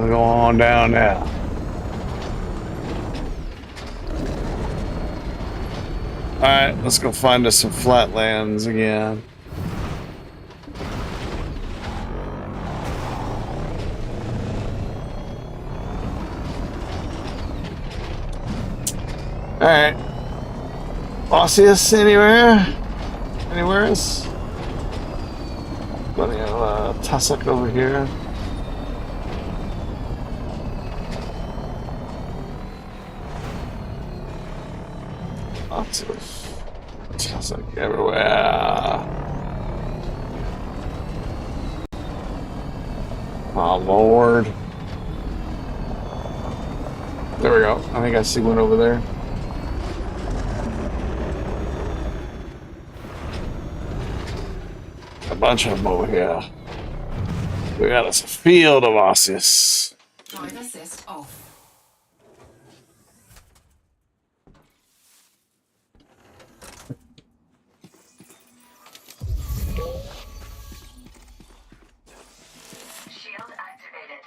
Go on down now. Alright, let's go find us some flatlands again. Alright. Osseous anywhere? Anywhere else? Plenty of tussock over here. Lots of tussock everywhere. Oh Lord. There we go. I think I see one over there. A bunch of them over here. We got us a field of osseous. Drive assist off. Shield activated.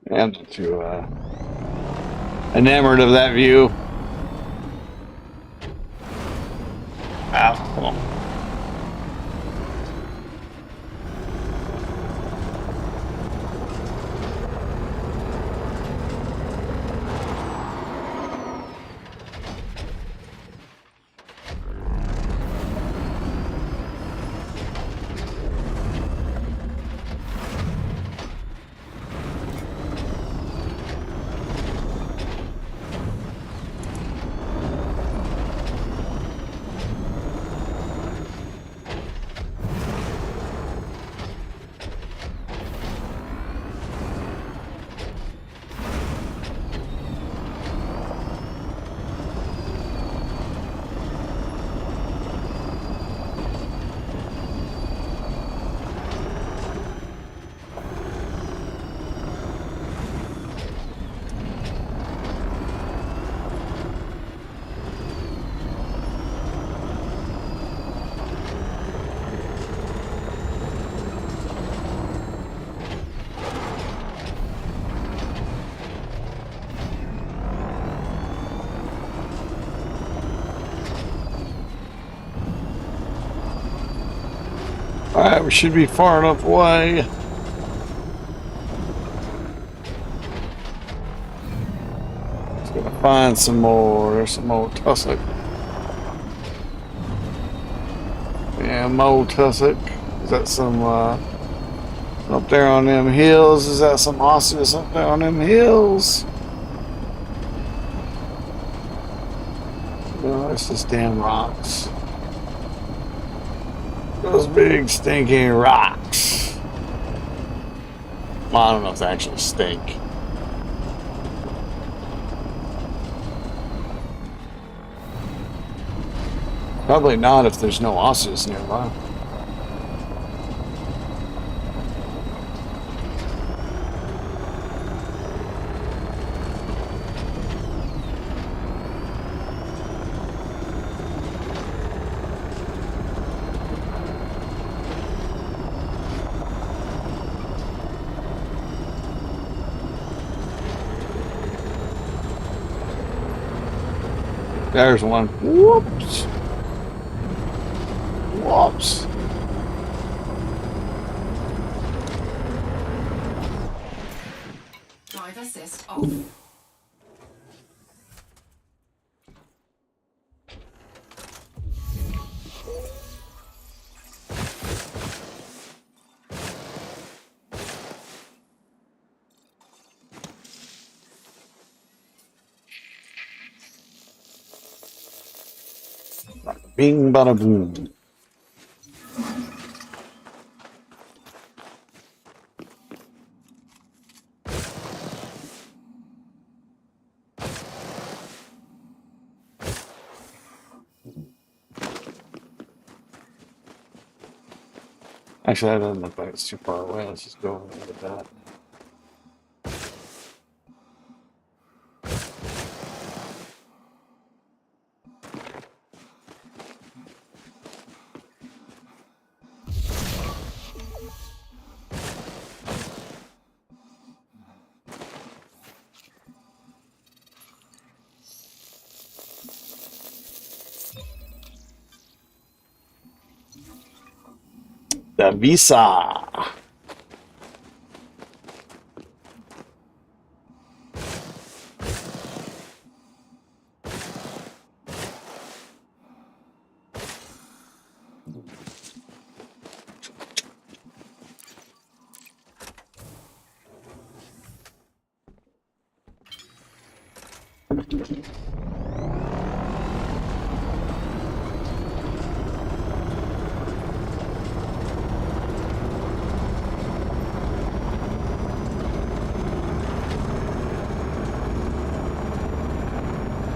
I'm not too enamored of that view. Ow, come on. Alright, we should be far enough away. Just gonna find some more. There's some more tussock. Yeah, more tussock. Is that some up there on them hills? Is that some osseous up there on them hills? No, it's just damn rocks. Those big stinking rocks. Well, I don't know if they actually stink. Probably not if there's no osseous nearby. There's one. Whoops. Whoops. Drive assist off. Bing, bada, boom. Actually, that doesn't look like it's too far away. Let's just go over there with that. The Visa.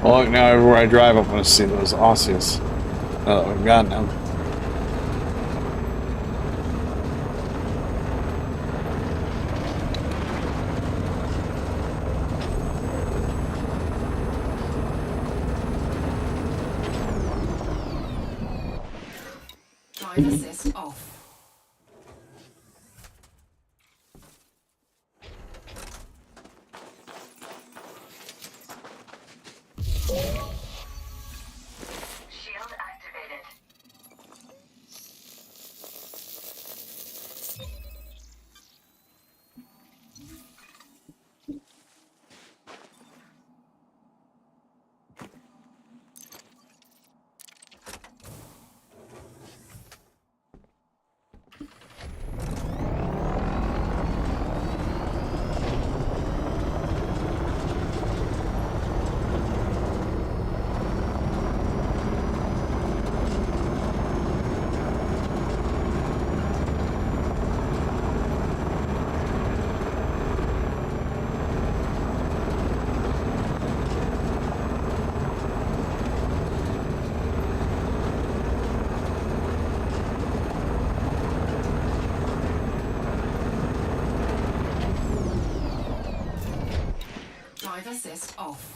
Well, look, now everywhere I drive, I'm going to see those osseous. Now that we've gotten them. Drive assist off. Shield activated. Drive assist off.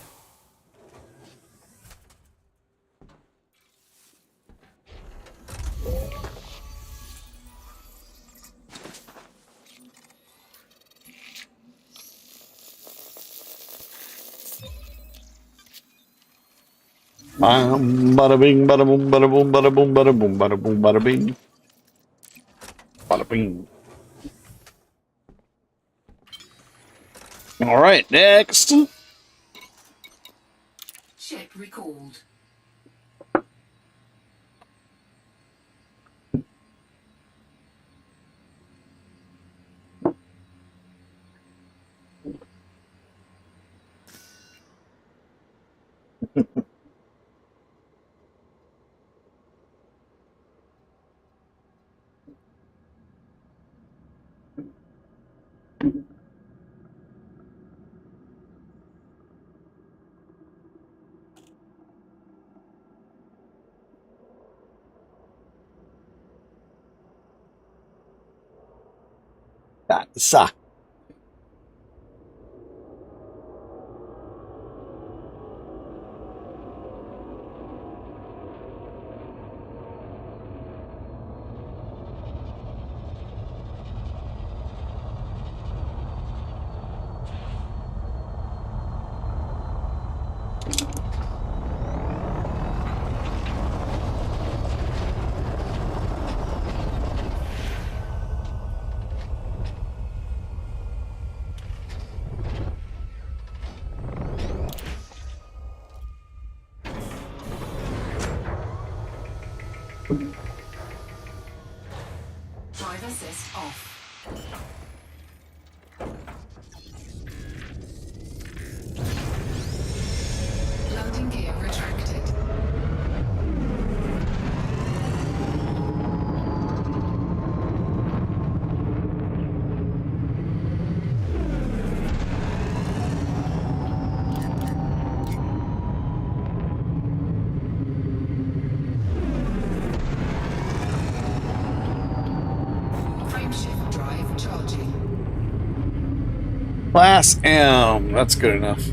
Bada bing, bada boom, bada boom, bada boom, bada boom, bada boom, bada bing. Bada bing. All right, next. Ship recalled. That suck. Drive assist off. Landing gear retracted. Frameshift drive charging. Class M. That's good enough.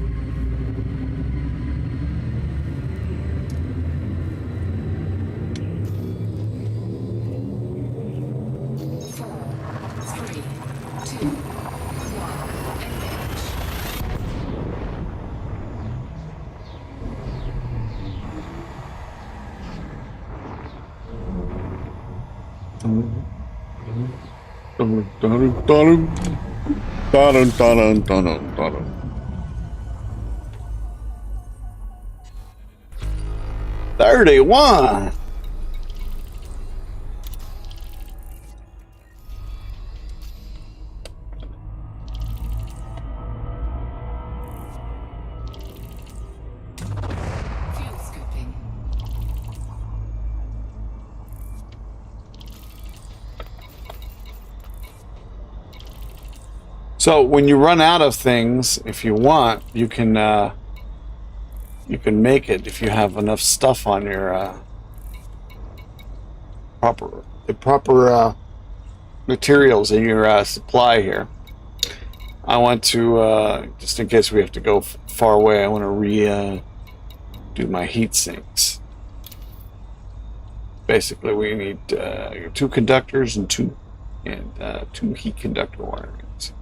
Dun, dun, dun, dun, dun, dun, dun, dun, dun. $31. Fuel scooping. So when you run out of things, if you want, you can make it if you have enough stuff on your proper materials in your supply here. I want to just in case we have to go far away, I want to do my heat sinks. Basically, we need 2 conductors and 2 heat conductor wirings.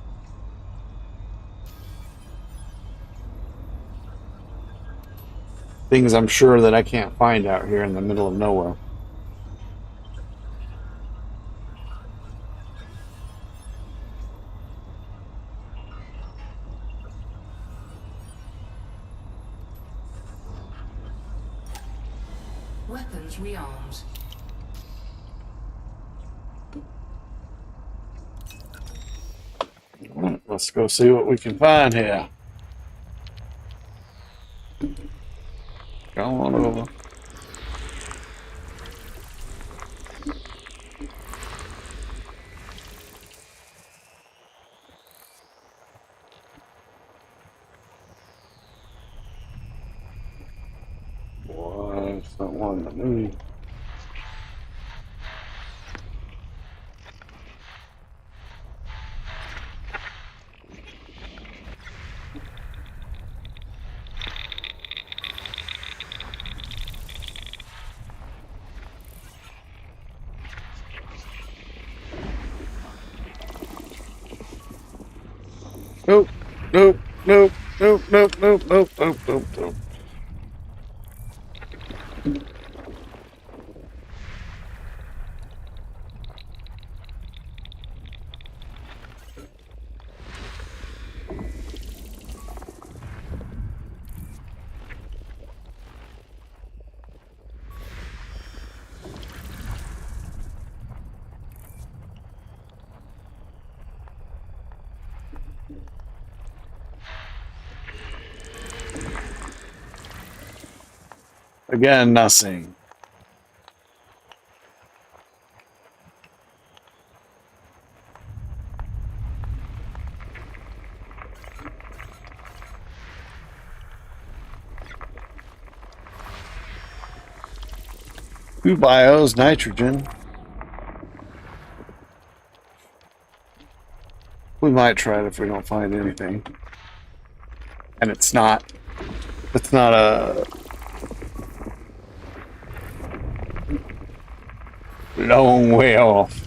Things I'm sure that I can't find out here in the middle of nowhere. Weapons rearmed. Right, let's go see what we can find here. Go on over. Boy, it's not one to me. Nope, nope, nope, nope, nope, nope, nope, nope, nope, nope. Again, nothing. Two bios, nitrogen. We might try it if we don't find anything. And it's not a long way off.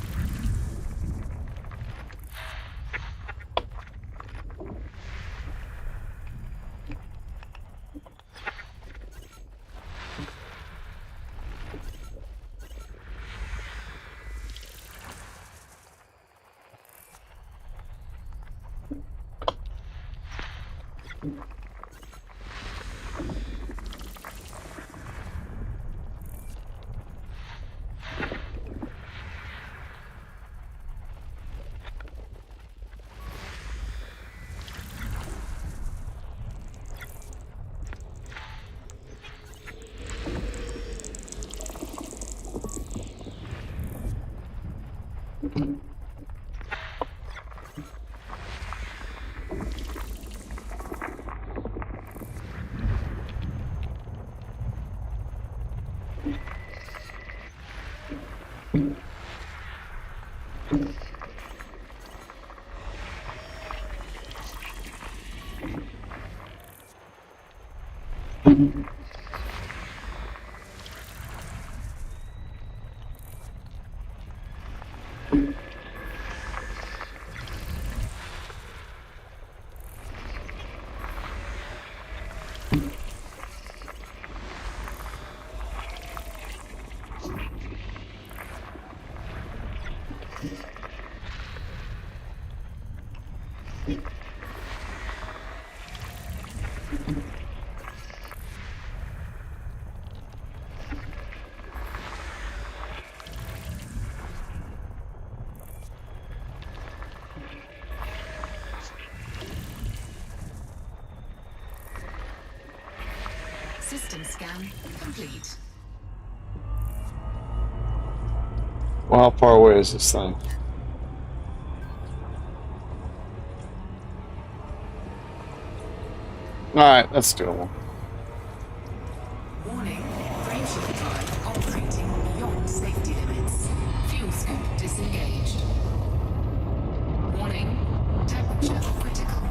System scan complete. Well, how far away is this thing? Alright, that's doable. Warning, frameshift drive operating beyond safety limits. Fuel scoop disengaged. Warning, temperature critical.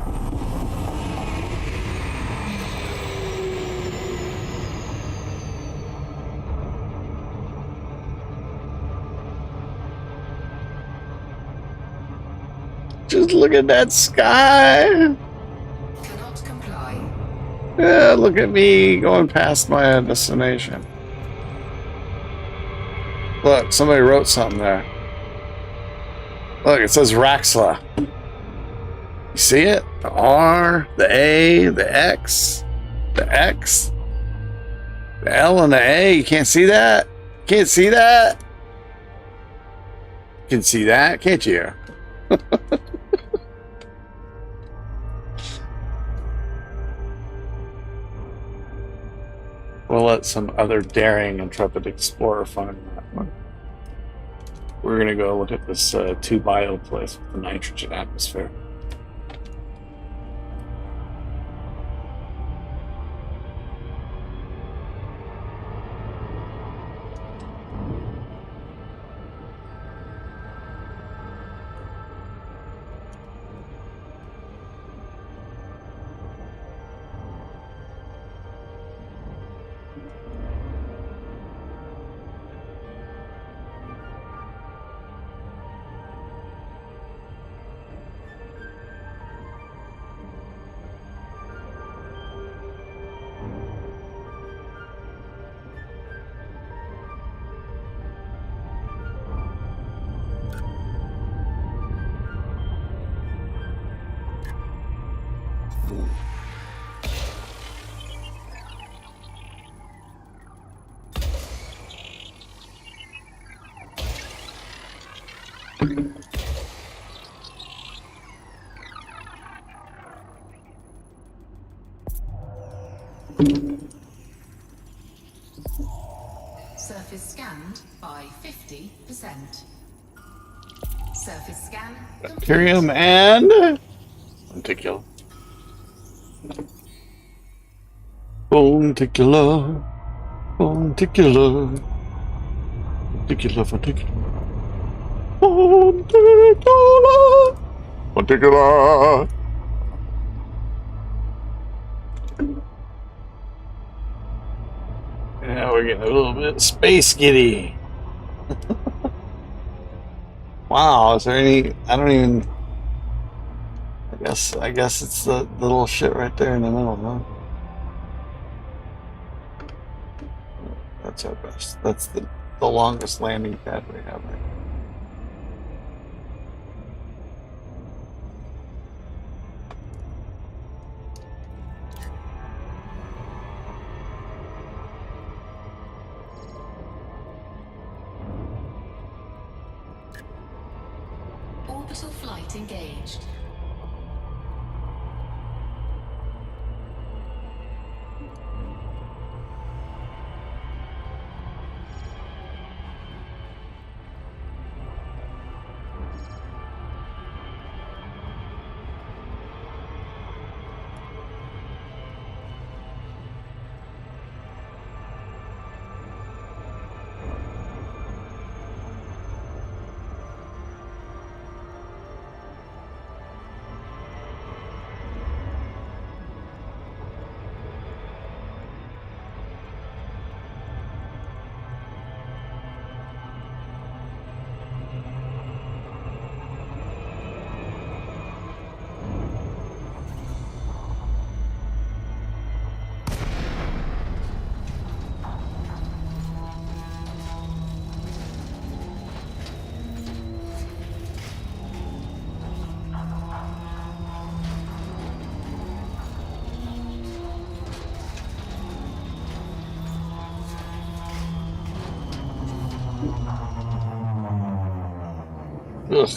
Just look at that sky! Cannot comply. Yeah, look at me going past my destination. Look, somebody wrote something there. Look, it says Raxla. You see it? The R, the A, the X, the X, the L, and the A. You can't see that? Can't see that? You can see that, can't you? We'll let some other daring, intrepid explorer find that one. We're gonna go look at this 2-bio place with the nitrogen atmosphere. Surface scanned by 50%. Surface scan complete. Bacterium and lenticular. Lenticular. Lenticular. Lenticular. Lenticular. Lenticular. particular. Yeah, we're getting a little bit space giddy. Wow, is there any? I don't even. I guess it's the little shit right there in the middle, huh? That's our best. That's the longest landing pad we have right now. Orbital flight engaged. Ugh.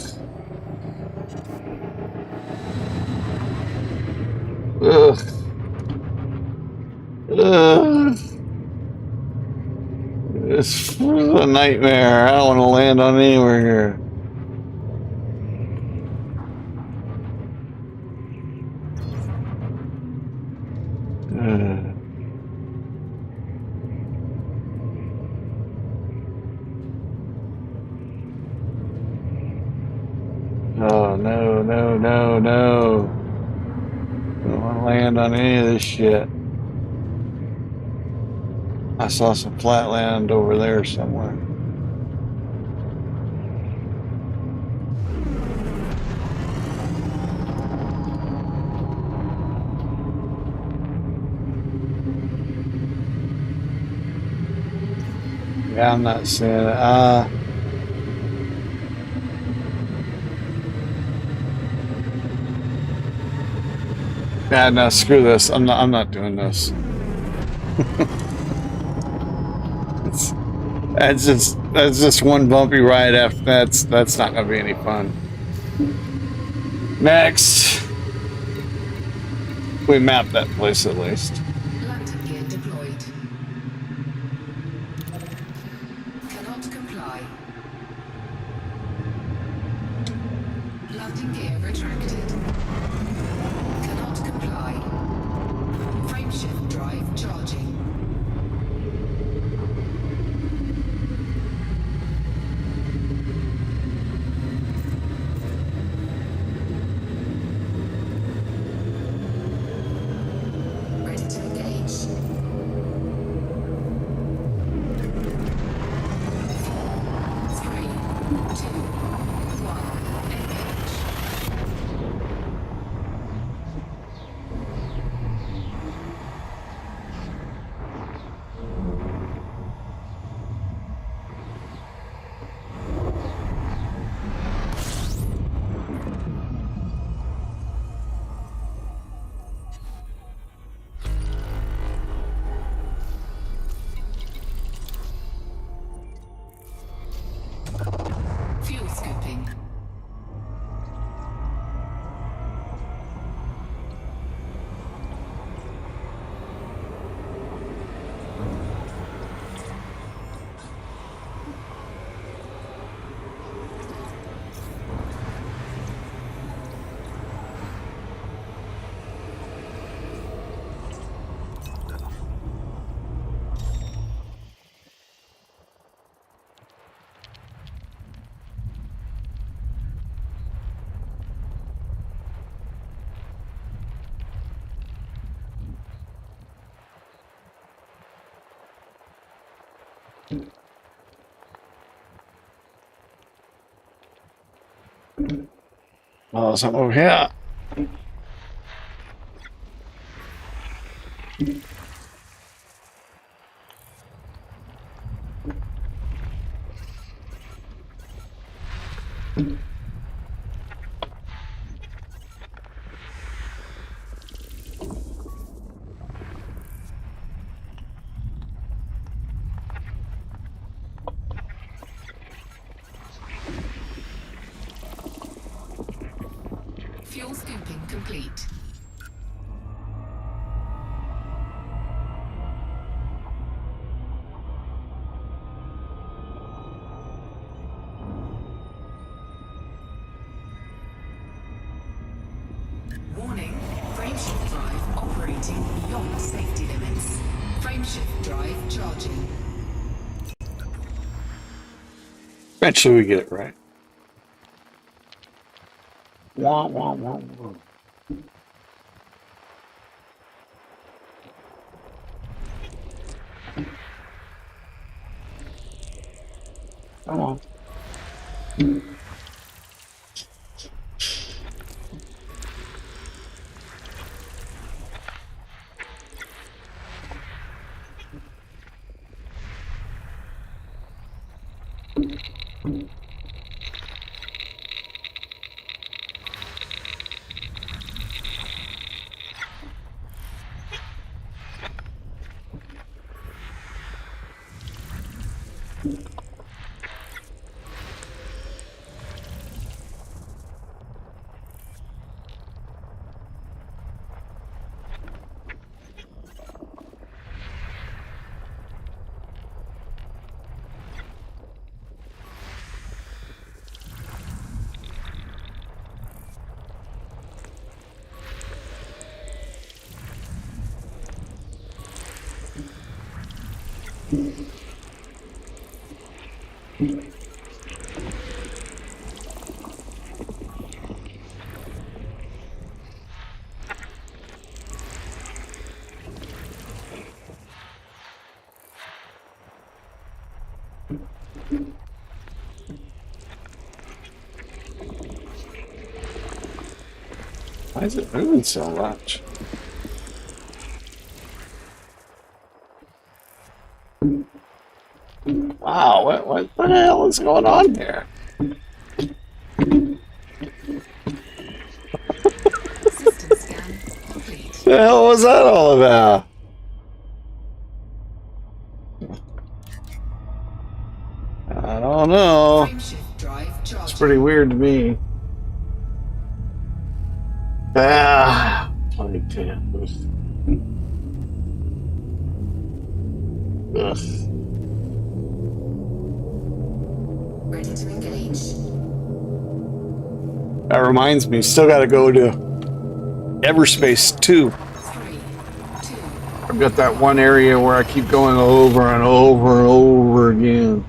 Ugh. Ugh. It's a nightmare. I don't want to land on anywhere here. Oh, no, no, no, no. I don't want to land on any of this shit. I saw some flat land over there somewhere. Yeah, I'm not seeing it. Yeah, no, screw this. I'm not doing this. That's just one bumpy ride after that's not gonna be any fun. Next. We mapped that place at least. Landing gear deployed. Cannot comply. Landing gear retracted. Cannot comply. Frameshift drive charging. Ready to engage. 4, 3, 2, 1, engage. Oh, something over here. Fuel scooping complete. Warning, frameshift drive operating beyond safety limits. Frameshift drive charging. Eventually we get it right. Wah, wah, wah, wah. Come on. Why is it moving so much? Wow, what the hell is going on here? System scan complete. The hell was that all about? I don't know. Frameshift drive charging. It's pretty weird to me. Ah, 2010. Ugh. Ready to engage. That reminds me, still got to go to Everspace 2. 3, 2, I've got that one area where I keep going over and over and over again.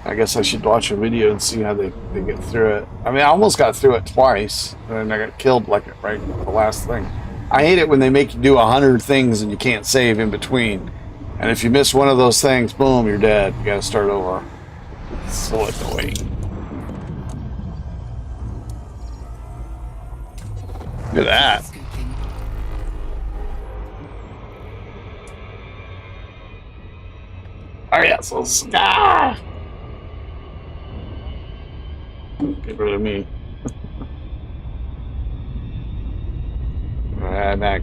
I guess I should watch a video and see how they get through it. I mean, I almost got through it twice, and then I got killed like right at the last thing. I hate it when they make you do 100 things and you can't save in between. And if you miss one of those things, boom, you're dead. You gotta start over. It's so annoying. Look at that. scooping. Oh yeah, so ah! Get rid of me. Right back.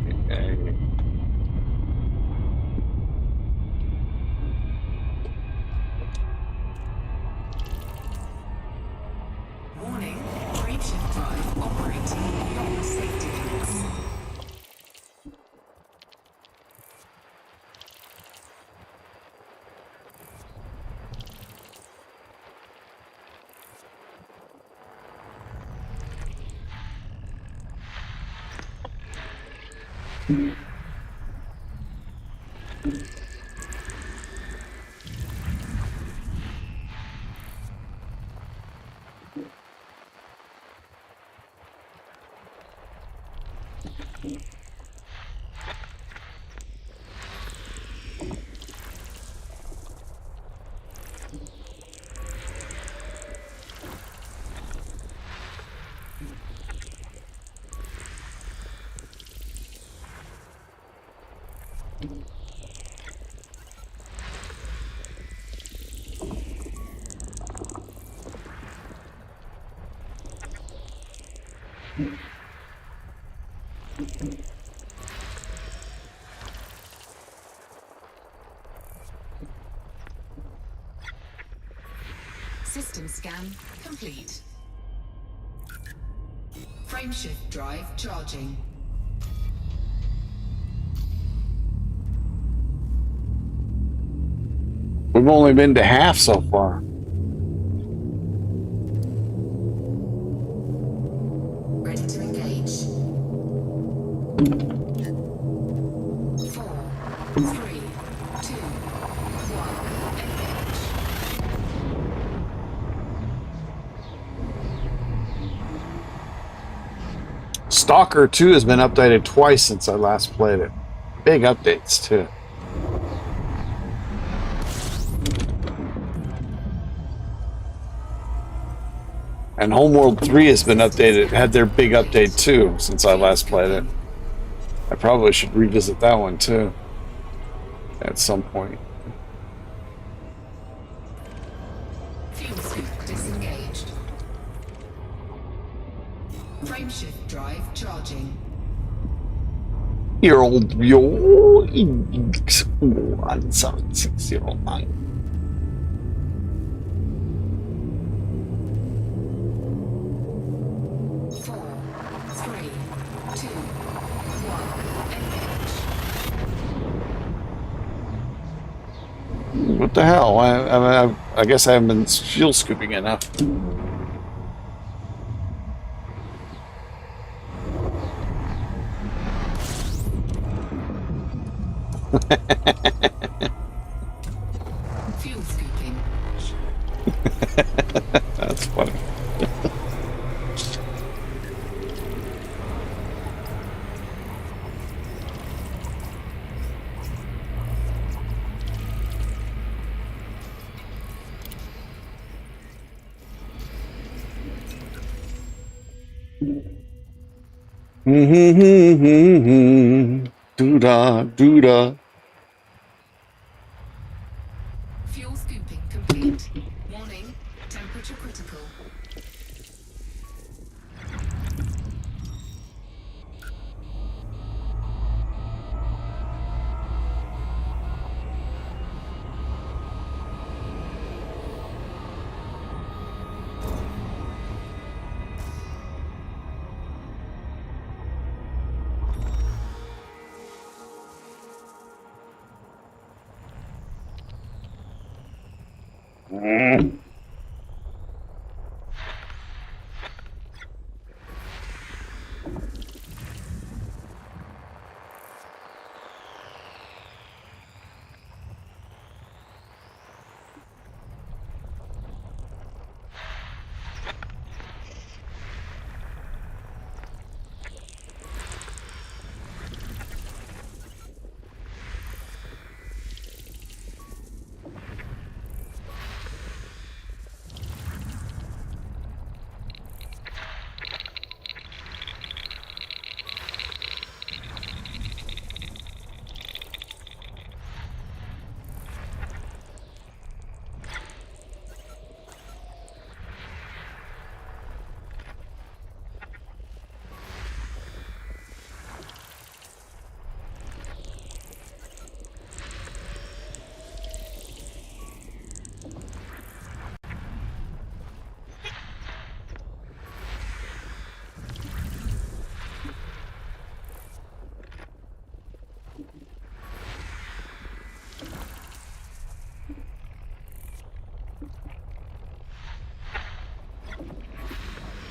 Warning, frameshift drive operating beyond safety limits. System scan complete. Frameshift drive charging. We've only been to half so far. Ready to engage. 4, 3, 2, 1, engage. Stalker 2 has been updated twice since I last played it. Big updates, too. And Homeworld 3 has been updated, had their big update too since I last played it. I probably should revisit that one too at some point. Fuel scoop disengaged. Frameshift drive charging. Your 176009. 4, 3, 2, 1, engage. What the hell? I guess I haven't been fuel scooping enough. Fuel scooping. That's funny. Doo-da, doo-da. Fuel scooping complete. Warning, temperature critical.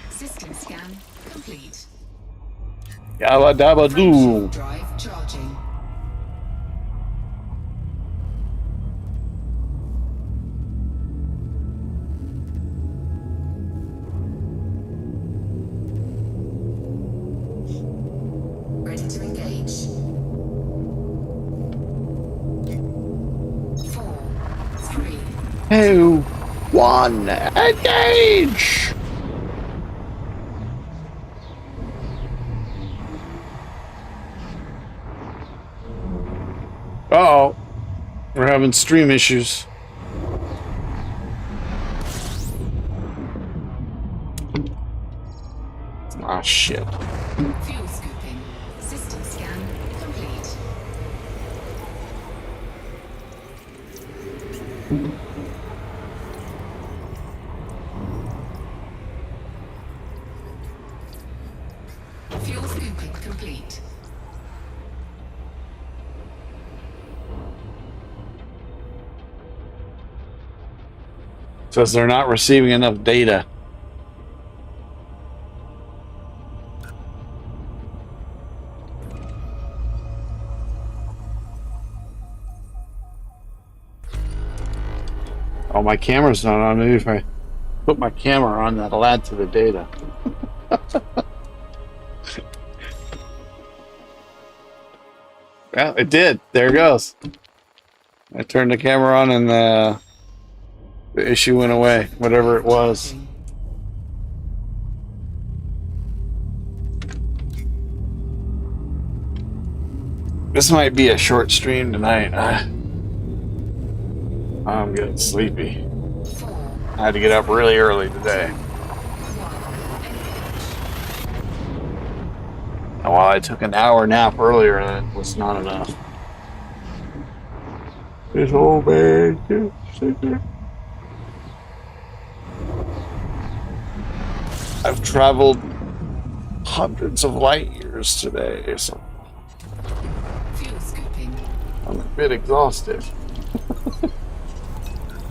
System scan complete. Yabba dabba doo. Frameshift drive charging. Ready to engage. 4, 3, 2, 1, engage! Uh-oh. We're having stream issues. Ah, shit. Fuel scooping. System scan complete. Fuel scooping complete. Says they're not receiving enough data. Oh, my camera's not on. Maybe if I put my camera on, that'll add to the data. Well, it did. There it goes. I turned the camera on and the issue went away, whatever it was. This might be a short stream tonight. I'm getting sleepy. I had to get up really early today. And while I took an hour nap earlier, that was not enough. This old man just sit there. I've traveled hundreds of light years today, so Fuel scooping. I'm a bit exhausted.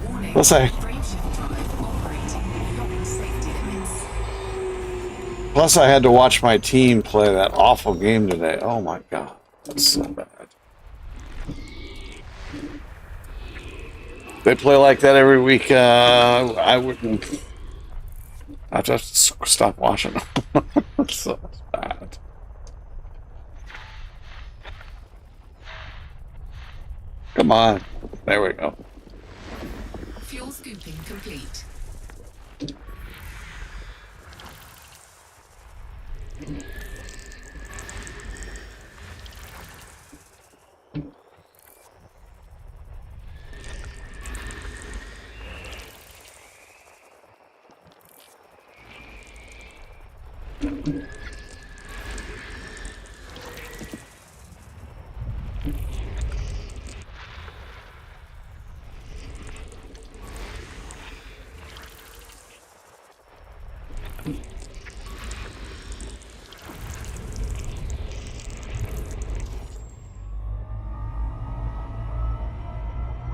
Warning. Plus I Frameshift drive operating beyond safety limits. Plus, I had to watch my team play that awful game today. Oh my god, that's so bad. They play like that every week. I wouldn't. I just stop watching them. It's so bad. Come on, there we go. Fuel scooping complete.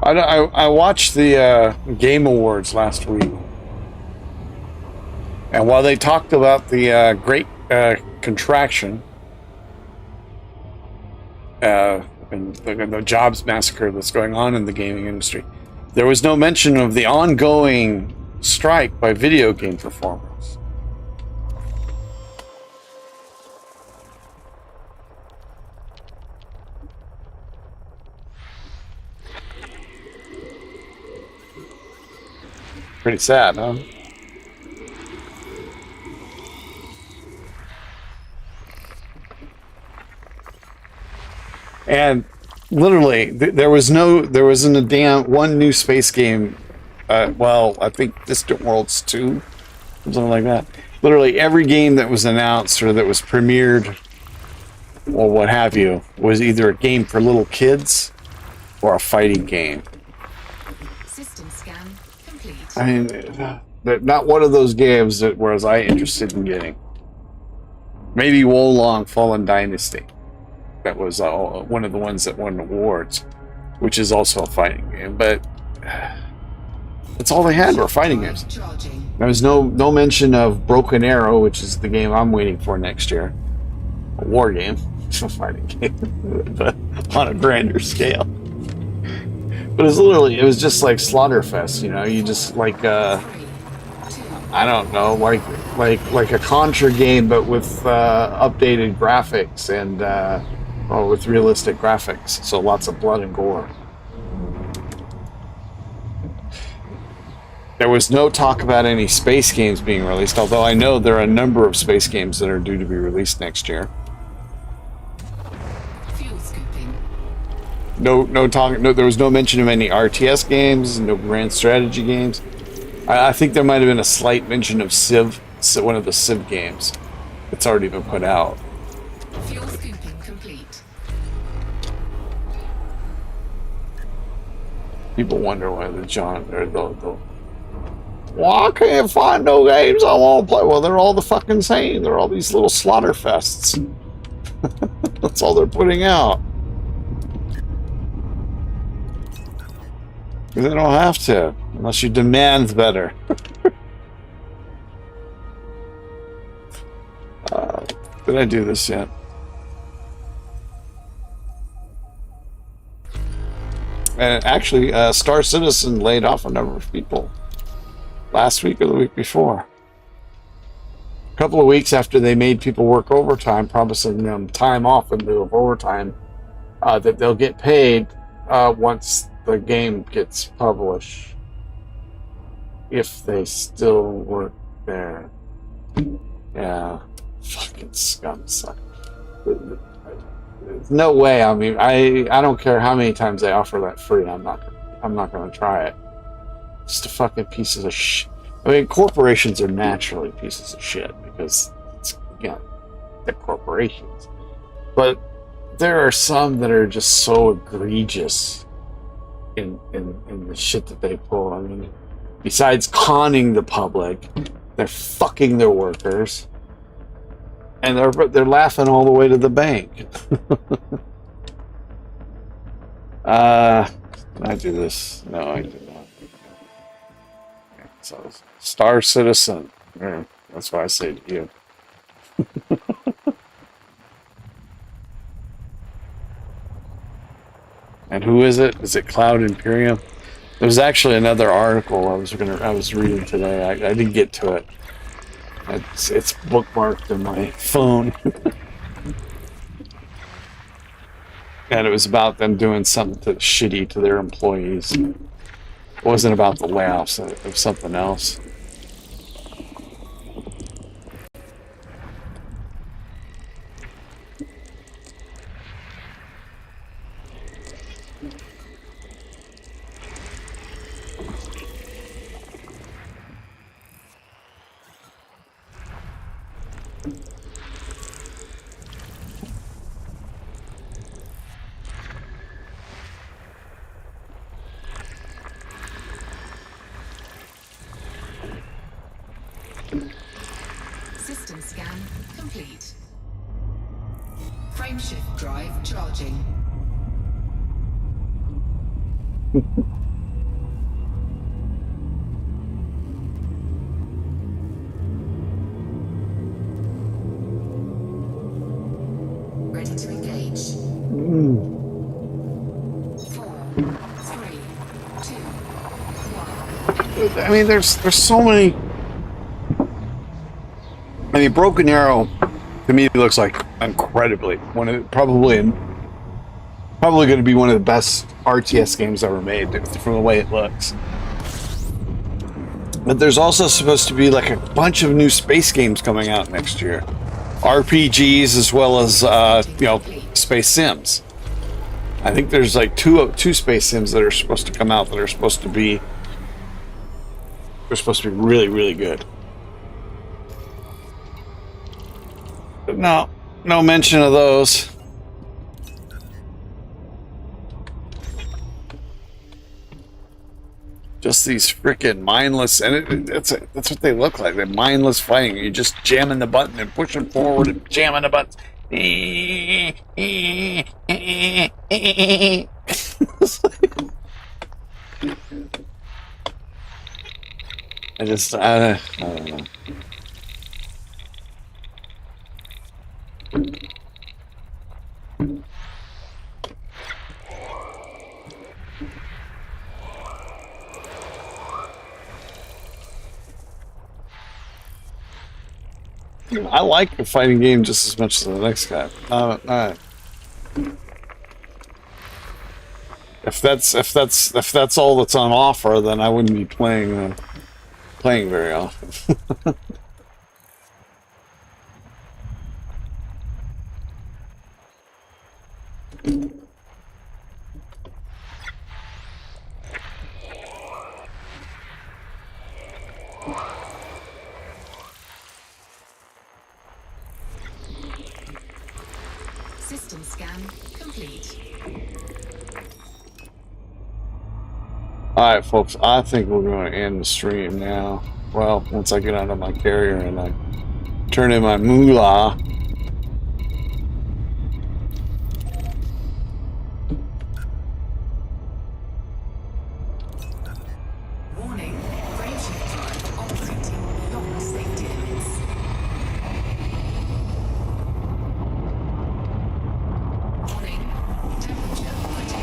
I watched the Game Awards last week, and while they talked about the great contraction and the jobs massacre that's going on in the gaming industry, there was no mention of the ongoing strike by video game performers. Pretty sad, huh? And literally, there wasn't a damn one new space game. Well, I think Distant Worlds 2, something like that. Literally every game that was announced or that was premiered, or what have you, was either a game for little kids or a fighting game. System scan complete. I mean, not one of those games that was I interested in getting. Maybe Wolong Fallen Dynasty. That was one of the ones that won awards, which is also a fighting game. But that's all they had were fighting games. Charging. There was no mention of Broken Arrow, which is the game I'm waiting for next year. A war game. It's a fighting game, but on a grander scale. But it was just like Slaughterfest, you know. You just like I don't know, like a Contra game, but with updated graphics and with realistic graphics. So lots of blood and gore. There was no talk about any space games being released, although I know there are a number of space games that are due to be released next year. Fuel scooping. no talking. No, there was no mention of any RTS games, no grand strategy games. I think there might have been a slight mention of Civ, one of the Civ games. It's already been put out. Fuel scooping complete. People wonder why the John or the well, I can't find no games I want to play. Well, they're all the fucking same. They're all these little slaughter fests. That's all they're putting out. They don't have to, unless you demand better. Did I do this yet? And actually, Star Citizen laid off a number of people last week or the week before. A couple of weeks after they made people work overtime, promising them time off in lieu of overtime, that they'll get paid once the game gets published, if they still work there. Yeah, fucking scum suck. There's no way. I mean, I don't care how many times they offer that free. I'm not going to try it. Just a fucking pieces of shit. I mean, corporations are naturally pieces of shit because it's, they're corporations. But there are some that are just so egregious in the shit that they pull. I mean, besides conning the public, they're fucking their workers, and they're laughing all the way to the bank. Did I do this? No, I did not. So, Star Citizen. Yeah, that's what I say to you. And who is it? Is it Cloud Imperium? There was actually another article I was reading today. I didn't get to it. It's bookmarked in my phone. And it was about them doing something shitty to their employees. It wasn't about the layoffs. It was something else. System scan complete. Frameshift drive charging. Ready to engage. 4, 3, 2, 1. I mean, there's so many. I mean, Broken Arrow to me looks like incredibly probably going to be one of the best RTS games ever made from the way it looks. But there's also supposed to be like a bunch of new space games coming out next year, RPGs as well as space sims. I think there's like two space sims that are supposed to come out that are supposed to be really, really good. But no mention of those. Just these freaking mindless, and that's what they look like. They're mindless fighting. You're just jamming the button and pushing forward and jamming the button. I don't know. I like the fighting game just as much as the next guy. If that's all that's on offer, then I wouldn't be playing very often. System scan complete. All right, folks. I think we're going to end the stream now. Well, once I get out of my carrier and I turn in my moolah. Warning, graveship drive operating beyond safety limits. Warning, temperature critical.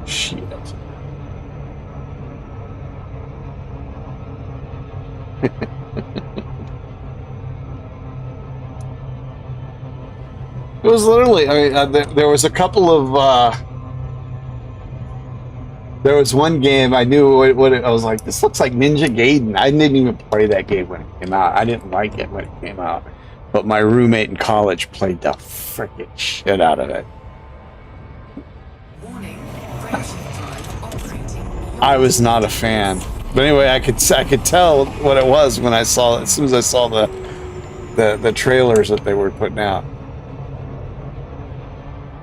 Shit. It was literally, I mean, there was a couple of, there was one game I knew I was like, this looks like Ninja Gaiden. I didn't even play that game when it came out. I didn't like it when it came out. But my roommate in college played the frickin' shit out of it. Warning, graveship drive operating beyond I was not a fan. But anyway, I could tell what it was when I saw it, as soon as I saw the trailers that they were putting out.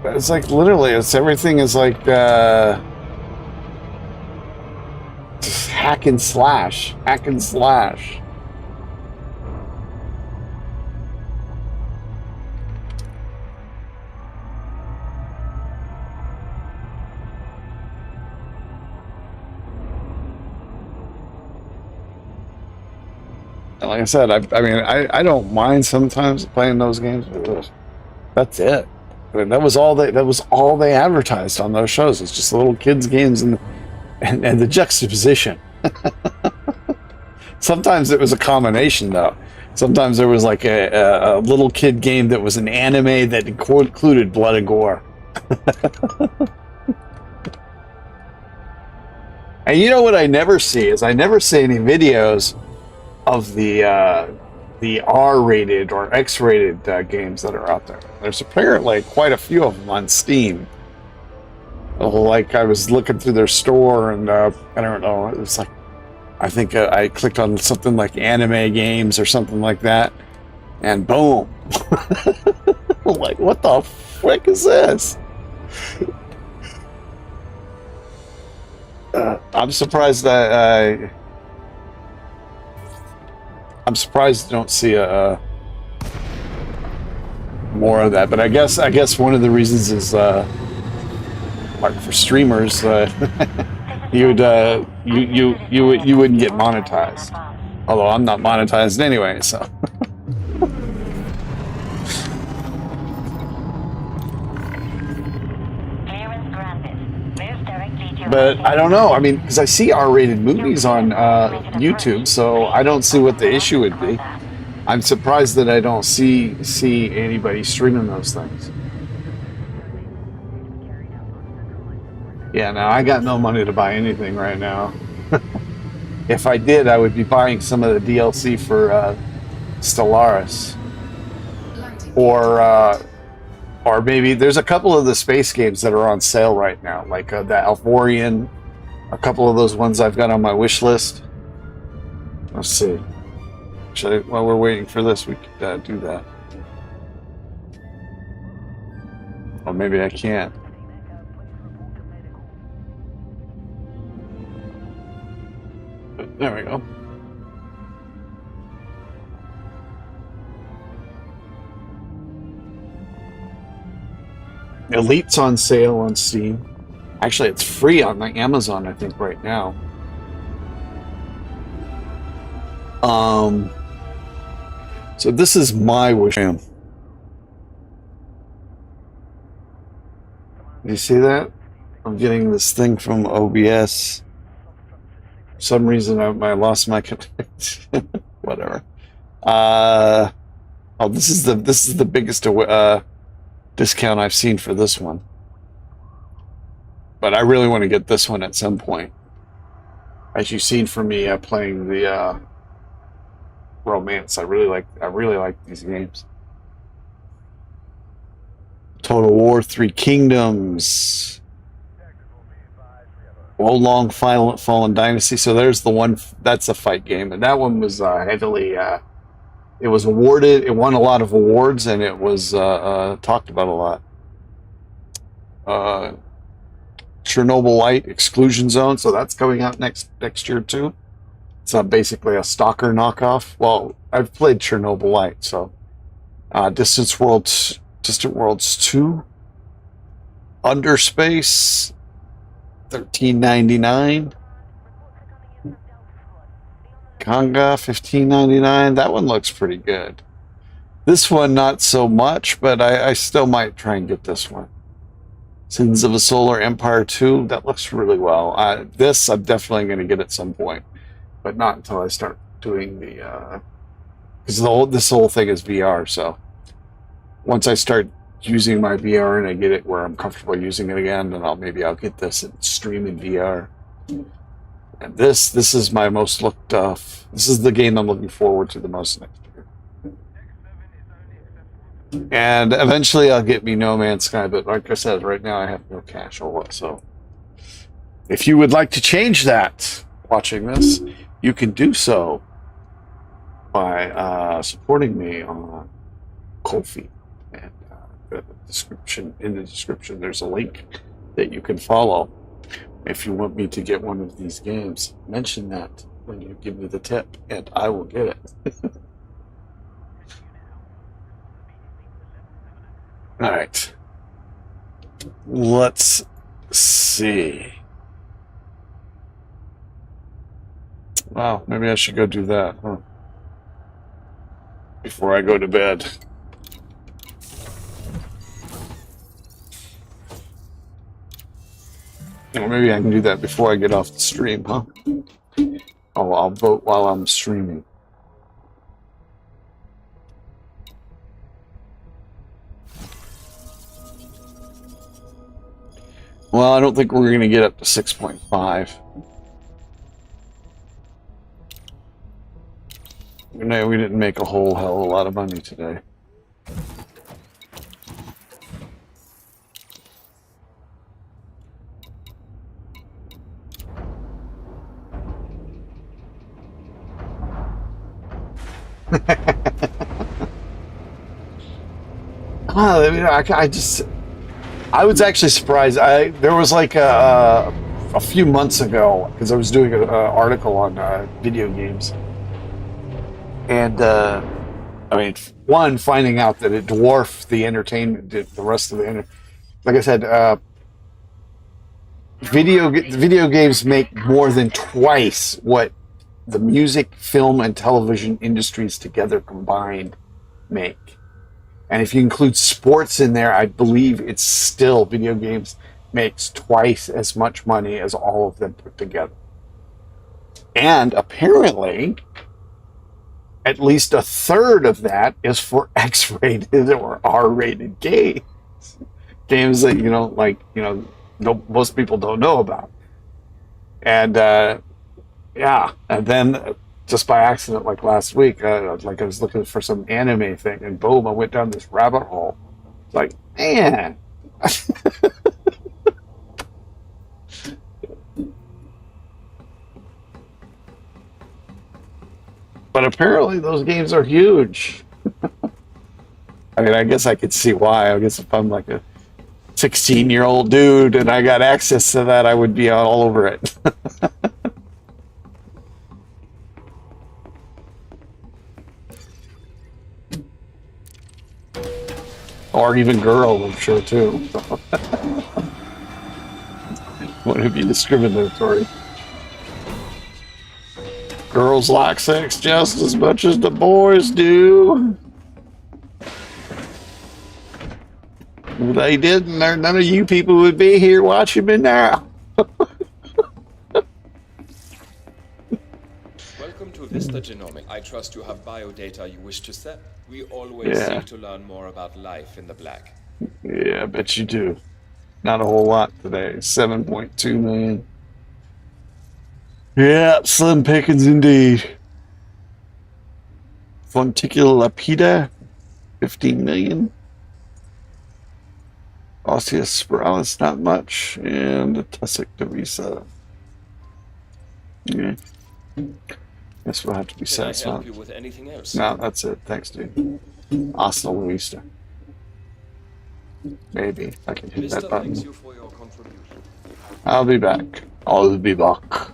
But it's like literally, everything is like just hack and slash. And like I said, I mean, I don't mind sometimes playing those games. But that's it. I mean, that was all they advertised on those shows. It's just little kids games and the juxtaposition. Sometimes it was a combination, though. Sometimes there was like a little kid game that was an anime that included blood and gore. And you know what I never see is I never see any videos of the R-rated or X-rated games that are out there. There's apparently quite a few of them on Steam. Like I was looking through their store and I don't know, it was like, I think I clicked on something like anime games or something like that, and boom. Like, what the frick is this? I'm surprised that I'm surprised I don't see a more of that. But I guess one of the reasons is like for streamers, you wouldn't get monetized. Although I'm not monetized anyway, so. Clearance granted. Move directly to But I don't know. I mean, because I see R-rated movies on YouTube, so I don't see what the issue would be. I'm surprised that I don't see anybody streaming those things. Yeah, no, I got no money to buy anything right now. If I did, I would be buying some of the DLC for Stellaris, or maybe there's a couple of the space games that are on sale right now, like the Alvorian. A couple of those ones I've got on my wish list. Let's see. Actually, while we're waiting for this, we could do that. Or maybe I can't. But there we go. Elite's on sale on Steam. Actually, it's free on the Amazon, I think, right now. So this is my wish. Do you see that? I'm getting this thing from OBS. For some reason, I lost my connection. Whatever. Oh, this is the biggest discount I've seen for this one. But I really want to get this one at some point. As you've seen from me playing the Romance, I really like these games. Total War: Three Kingdoms. Long Fallen Dynasty. So there's the one. That's a fight game, and that one was heavily. It was awarded. It won a lot of awards, and it was talked about a lot. Uh, Chernobyl Light Exclusion Zone. So that's coming out next year too. It's basically a Stalker knockoff. Well, I've played Chernobyl Light, so Distant Worlds 2, Underspace, $13.99. Conga, $15.99. That one looks pretty good. This one, not so much, but I still might try and get this one. Sins of a Solar Empire 2, that looks really well. This I'm definitely going to get at some point, but not until I start doing the because this whole thing is VR. So once I start using my VR and I get it where I'm comfortable using it again, then I'll get this and stream in VR. And this is my most looked. This is the game I'm looking forward to the most next year. And eventually I'll get me No Man's Sky, but like I said, right now I have no cash or what. So if you would like to change that, watching this, you can do so by supporting me on Ko-fi. And in the description, there's a link that you can follow. If you want me to get one of these games, mention that when you give me the tip, and I will get it. All right. Let's see. Wow, maybe I should go do that, huh? Before I go to bed. Or maybe I can do that before I get off the stream, huh? Oh, I'll vote while I'm streaming. Well, I don't think we're going to get up to 6.5. No, we didn't make a whole hell of a lot of money today. I was actually surprised. There was like a few months ago, because I was doing an article on video games, and finding out that it dwarfed the entertainment, the rest of the like I said, video games make more than twice what the music, film, and television industries together combined make. And if you include sports in there, I believe it's still video games makes twice as much money as all of them put together. And apparently, at least a third of that is for X-rated or R-rated games. Games that, most people don't know about. And, and then just by accident, like last week, I was looking for some anime thing, and boom, I went down this rabbit hole. It's like, man. But apparently those games are huge. I mean, I guess I could see why. I guess if I'm like a 16-year-old dude and I got access to that, I would be all over it. Or even girls, I'm sure, too. Want to be discriminatory. Girls like sex just as much as the boys do. If they didn't, none of you people would be here watching me now. Welcome to Vista Genomic. I trust you have biodata you wish to set. We always seek to learn more about life in the black. Yeah, I bet you do. Not a whole lot today. 7.2 million. Yeah, slim pickings indeed. Fonticula lapida, 15 million. Osseous spiralis, not much. And the tussock divisa, Yeah. Guess we'll have to be Can I help satisfied. you with anything else? No, that's it. Thanks, dude. Hasta la vista. Maybe if I can hit that Mister, thanks button. you for your contribution. I'll be back. I'll be back.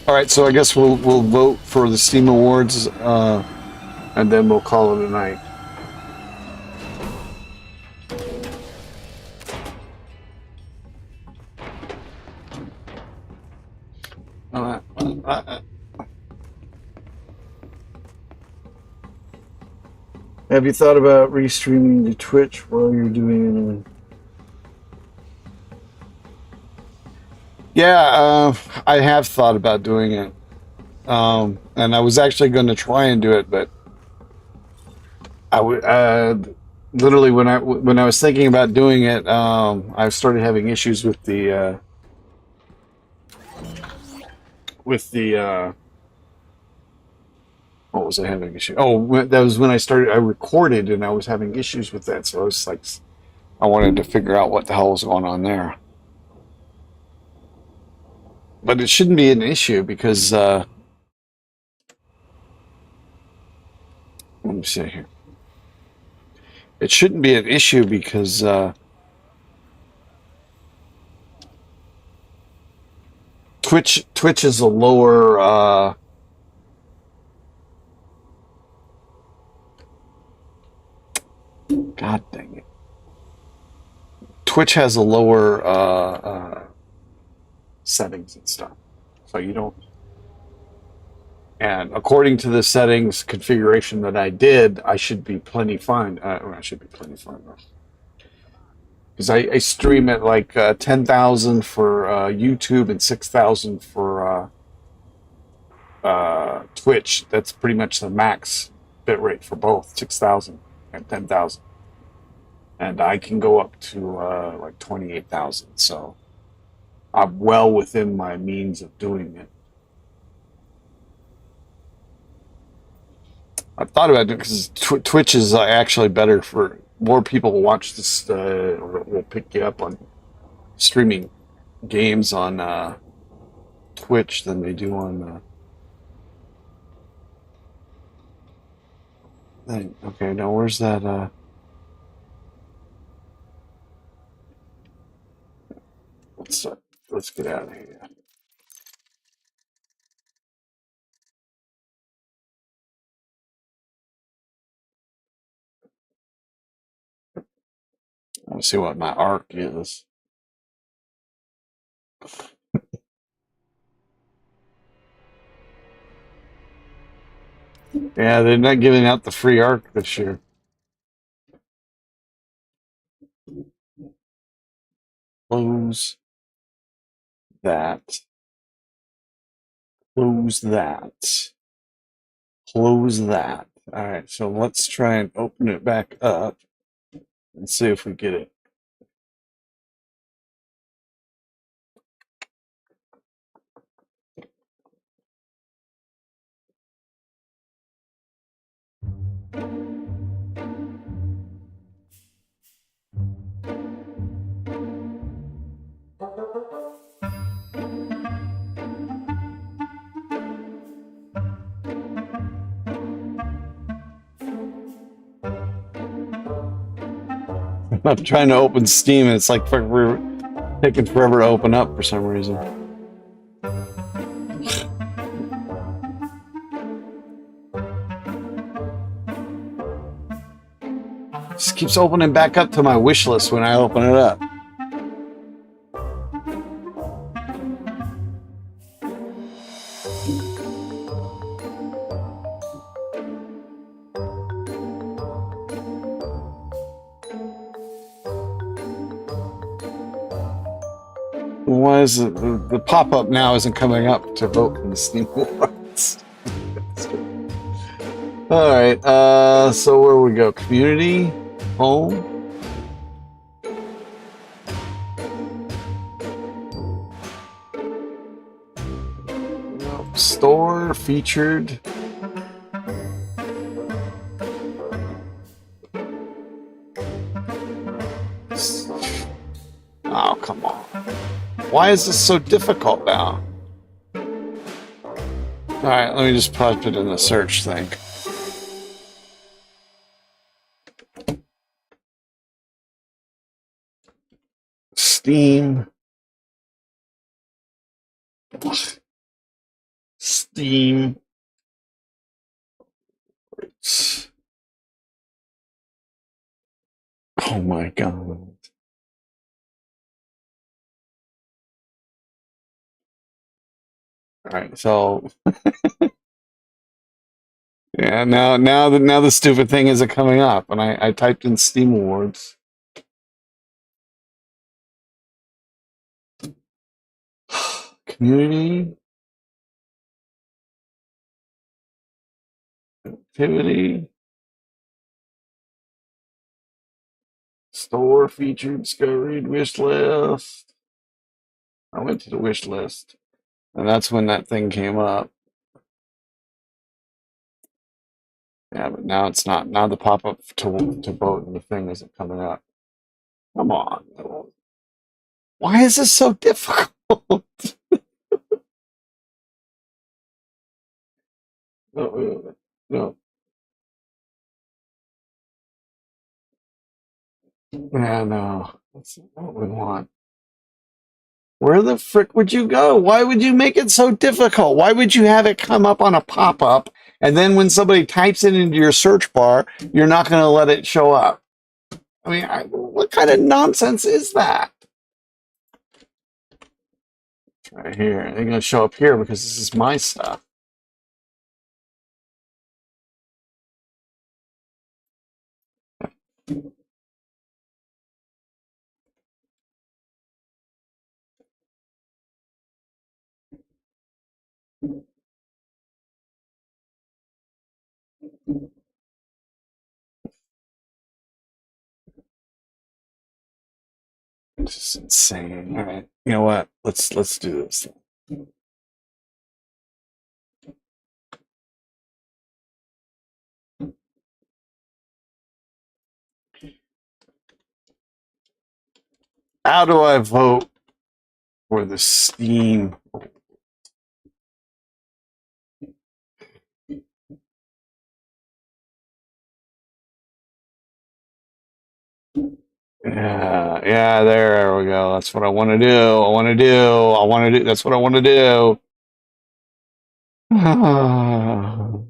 All right, so I guess we'll vote for the Steam Awards, and then we'll call it a night. Uh, uh, uh, Have you thought about restreaming to Twitch while you're doing? Yeah, I have thought about doing it, and I was actually going to try and do it, but I would literally when I was thinking about doing it, I started having issues with the what was I having issue? Oh, that was when I recorded and I was having issues with that. So I was like, I wanted to figure out what the hell was going on there. But it shouldn't be an issue because, let me see here. It shouldn't be an issue because, Twitch is a lower, God dang it. Twitch has a lower settings and stuff. So you don't. And according to the settings configuration that I did, I should be plenty fine. I should be plenty fine. Because I stream at like 10,000 for YouTube and 6,000 for Twitch. That's pretty much the max bit rate for both, 6,000 and 10,000. And I can go up to like 28,000. So I'm well within my means of doing it. I've thought about it because Twitch is actually better for more people who watch this. Will pick you up on streaming games on Twitch than they do on. Okay, now where's that? Let's get out of here. I want to see what my arc is. Yeah, they're not giving out the free arc this year. Close that. Close that. Close that. All right, so let's try and open it back up and see if we get it. I'm trying to open Steam and it's like we're taking forever to open up for some reason. Just keeps opening back up to my wish list when I open it up. Why is the pop-up now isn't coming up to vote in the Steam Awards? All right, so where we go? Community, home. Nope. Store, featured. Oh, come on. Why is this so difficult now? Alright, let me just put it in the search thing. Steam. Steam. Oh my god. Alright, so yeah, now the stupid thing isn't coming up, and I typed in Steam Awards. Community activity store featured discovered wish list. I went to the wish list, and that's when that thing came up. Yeah, but now it's not. Now the pop-up to vote in the thing isn't coming up. Come on. Why is this so difficult? No, no. Yeah, no. That's not what we want. Where the frick would you go? Why would you make it so difficult? Why would you have it come up on a pop-up, and then when somebody types it into your search bar, you're not going to let it show up? I mean, what kind of nonsense is that? Right here. They're going to show up here because this is my stuff. This is insane. All right. You know what? Let's do this. How do I vote for the Steam? Yeah, there we go. That's what I want to do. That's what I want to do. Oh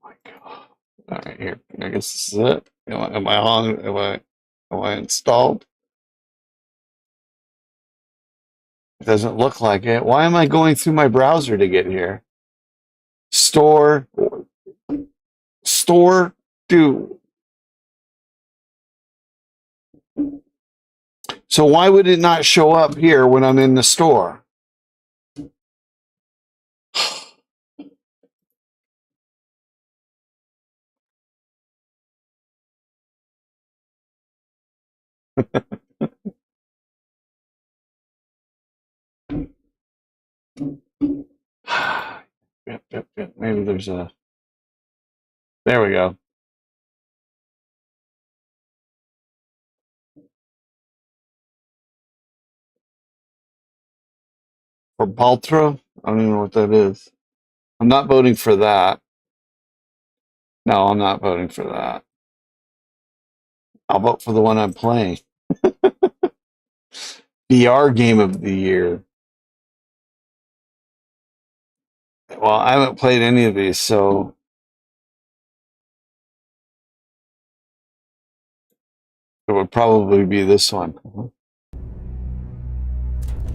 my god. All right, here. I guess this is it. Am I on? Am I installed? It doesn't look like it. Why am I going through my browser to get here? Store, do. So why would it not show up here when I'm in the store? Yep. Maybe there's a. There we go. For Baltra? I don't even know what that is. I'm not voting for that. No, I'm not voting for that. I'll vote for the one I'm playing. VR game of the year. Well, I haven't played any of these, so it would probably be this one.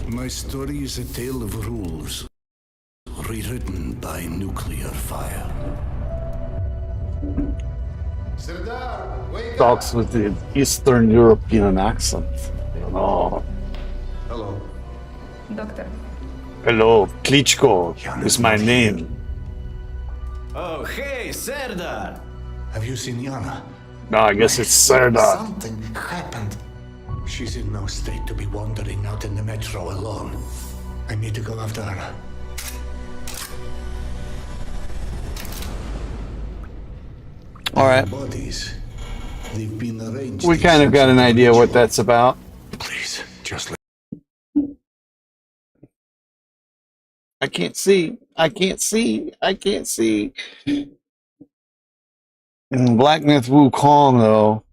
My story is a tale of rules, rewritten by nuclear fire. Serdar, wake Talks with the Eastern European accent. Oh, Hello. Doctor, hello, Klitschko is my name. Oh, hey, Serdar! Have you seen Yana? No, I guess it's Serdar. Something happened. She's in no state to be wandering out in the metro alone. I need to go after her. All right. Bodies. They've been arranged. We kind of got an idea what that's about. Please, just let. I can't see. I can't see. I can't see. In Black Myth Wukong, though,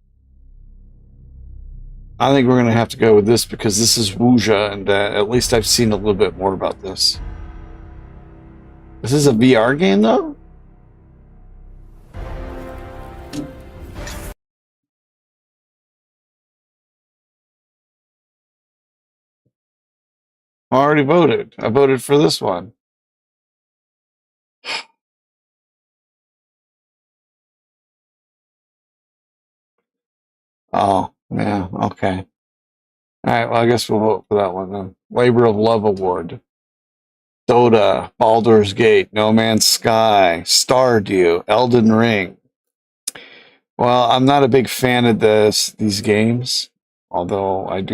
I think we're going to have to go with this because this is Wuxia, and at least I've seen a little bit more about this. This is a VR game, though? I already voted. I voted for this one. Oh, yeah, okay. All right, well, I guess we'll vote for that one then. Labor of Love Award. Dota, Baldur's Gate, No Man's Sky, Stardew, Elden Ring. Well, I'm not a big fan of these games, although I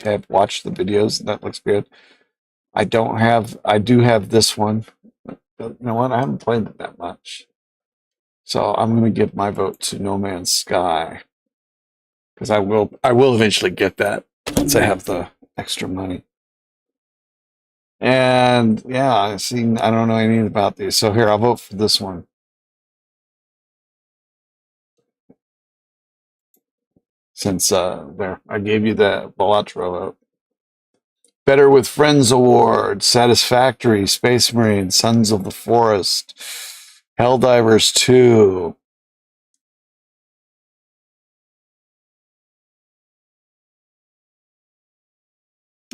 have watched the videos and that looks good. I do have this one. But you know what? I haven't played it that much. So I'm going to give my vote to No Man's Sky because I will eventually get that once I have the extra money. And yeah, I don't know anything about these. So here, I'll vote for this one. Since there, I gave you the Balatro vote. Better with Friends Award, Satisfactory, Space Marine, Sons of the Forest, Helldivers 2.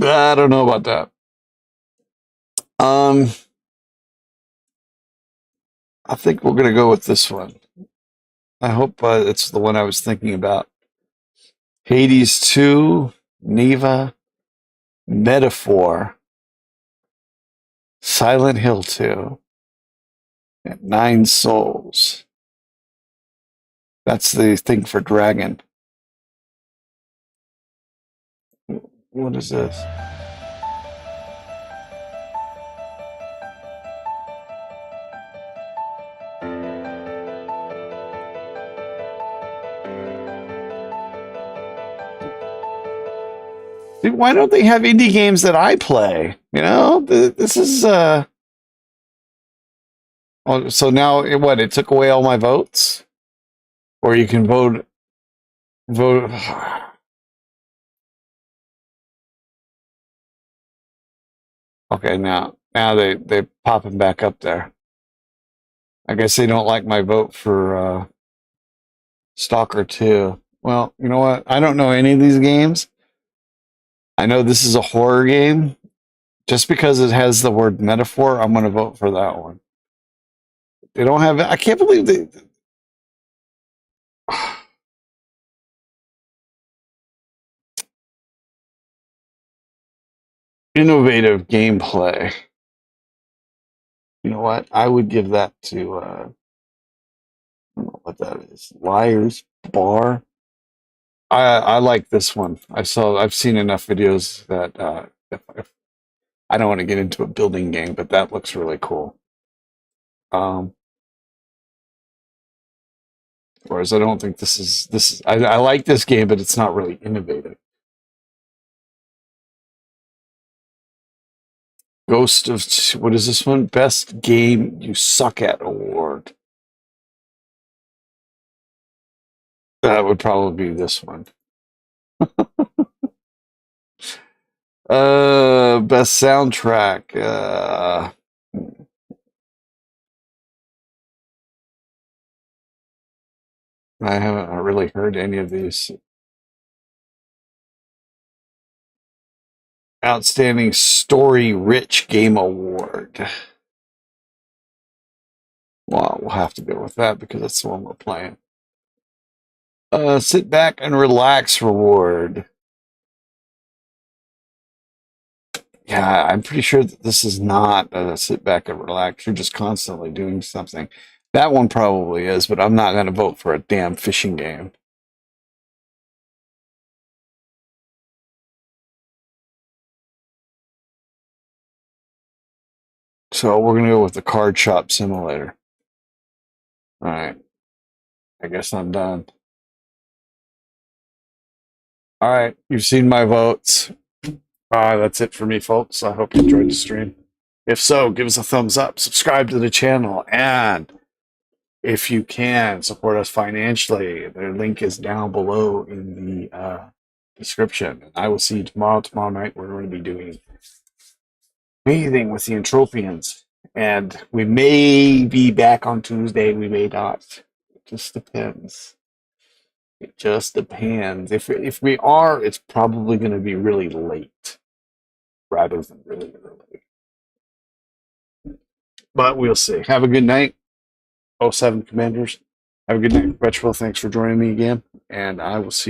I don't know about that. I think we're gonna go with this one. I hope it's the one I was thinking about. Hades 2, Neva, Metaphor, Silent Hill 2, and Nine Souls. That's the thing for Dragon. What is this? Dude, why don't they have indie games that I play? You know, this is oh, so now what? It took away all my votes, or you can vote. Okay, now they popping back up there. I guess they don't like my vote for Stalker 2. Well, you know what? I don't know any of these games. I know this is a horror game. Just because it has the word metaphor, I'm going to vote for that one. They don't have. I can't believe they. Innovative gameplay. You know what? I would give that to. I don't know what that is. Liar's Bar. I like this one. I've seen enough videos that if I don't want to get into a building game, but that looks really cool. Whereas I don't think this is. I like this game, but it's not really innovative. Ghost of what is this one? Best game you suck at award. That would probably be this one. Best soundtrack. I haven't really heard any of these. Outstanding Story Rich Game Award. Well, we'll have to go with that because that's the one we're playing. Sit back and relax reward. Yeah, I'm pretty sure that this is not a sit back and relax. You're just constantly doing something. That one probably is, but I'm not going to vote for a damn fishing game. So we're going to go with the Card Shop Simulator. All right. I guess I'm done. All right, you've seen my votes. That's it for me, folks. I hope you enjoyed the stream. If so, give us a thumbs up, subscribe to the channel, and if you can, support us financially. The link is down below in the description. And I will see you tomorrow. Tomorrow night, we're going to be doing meeting with the Entropians. And we may be back on Tuesday, we may not. It just depends. It just depends. If we are, it's probably going to be really late rather than really early. But we'll see. Have a good night, 07 Commanders. Have a good night. Retchville, thanks for joining me again. And I will see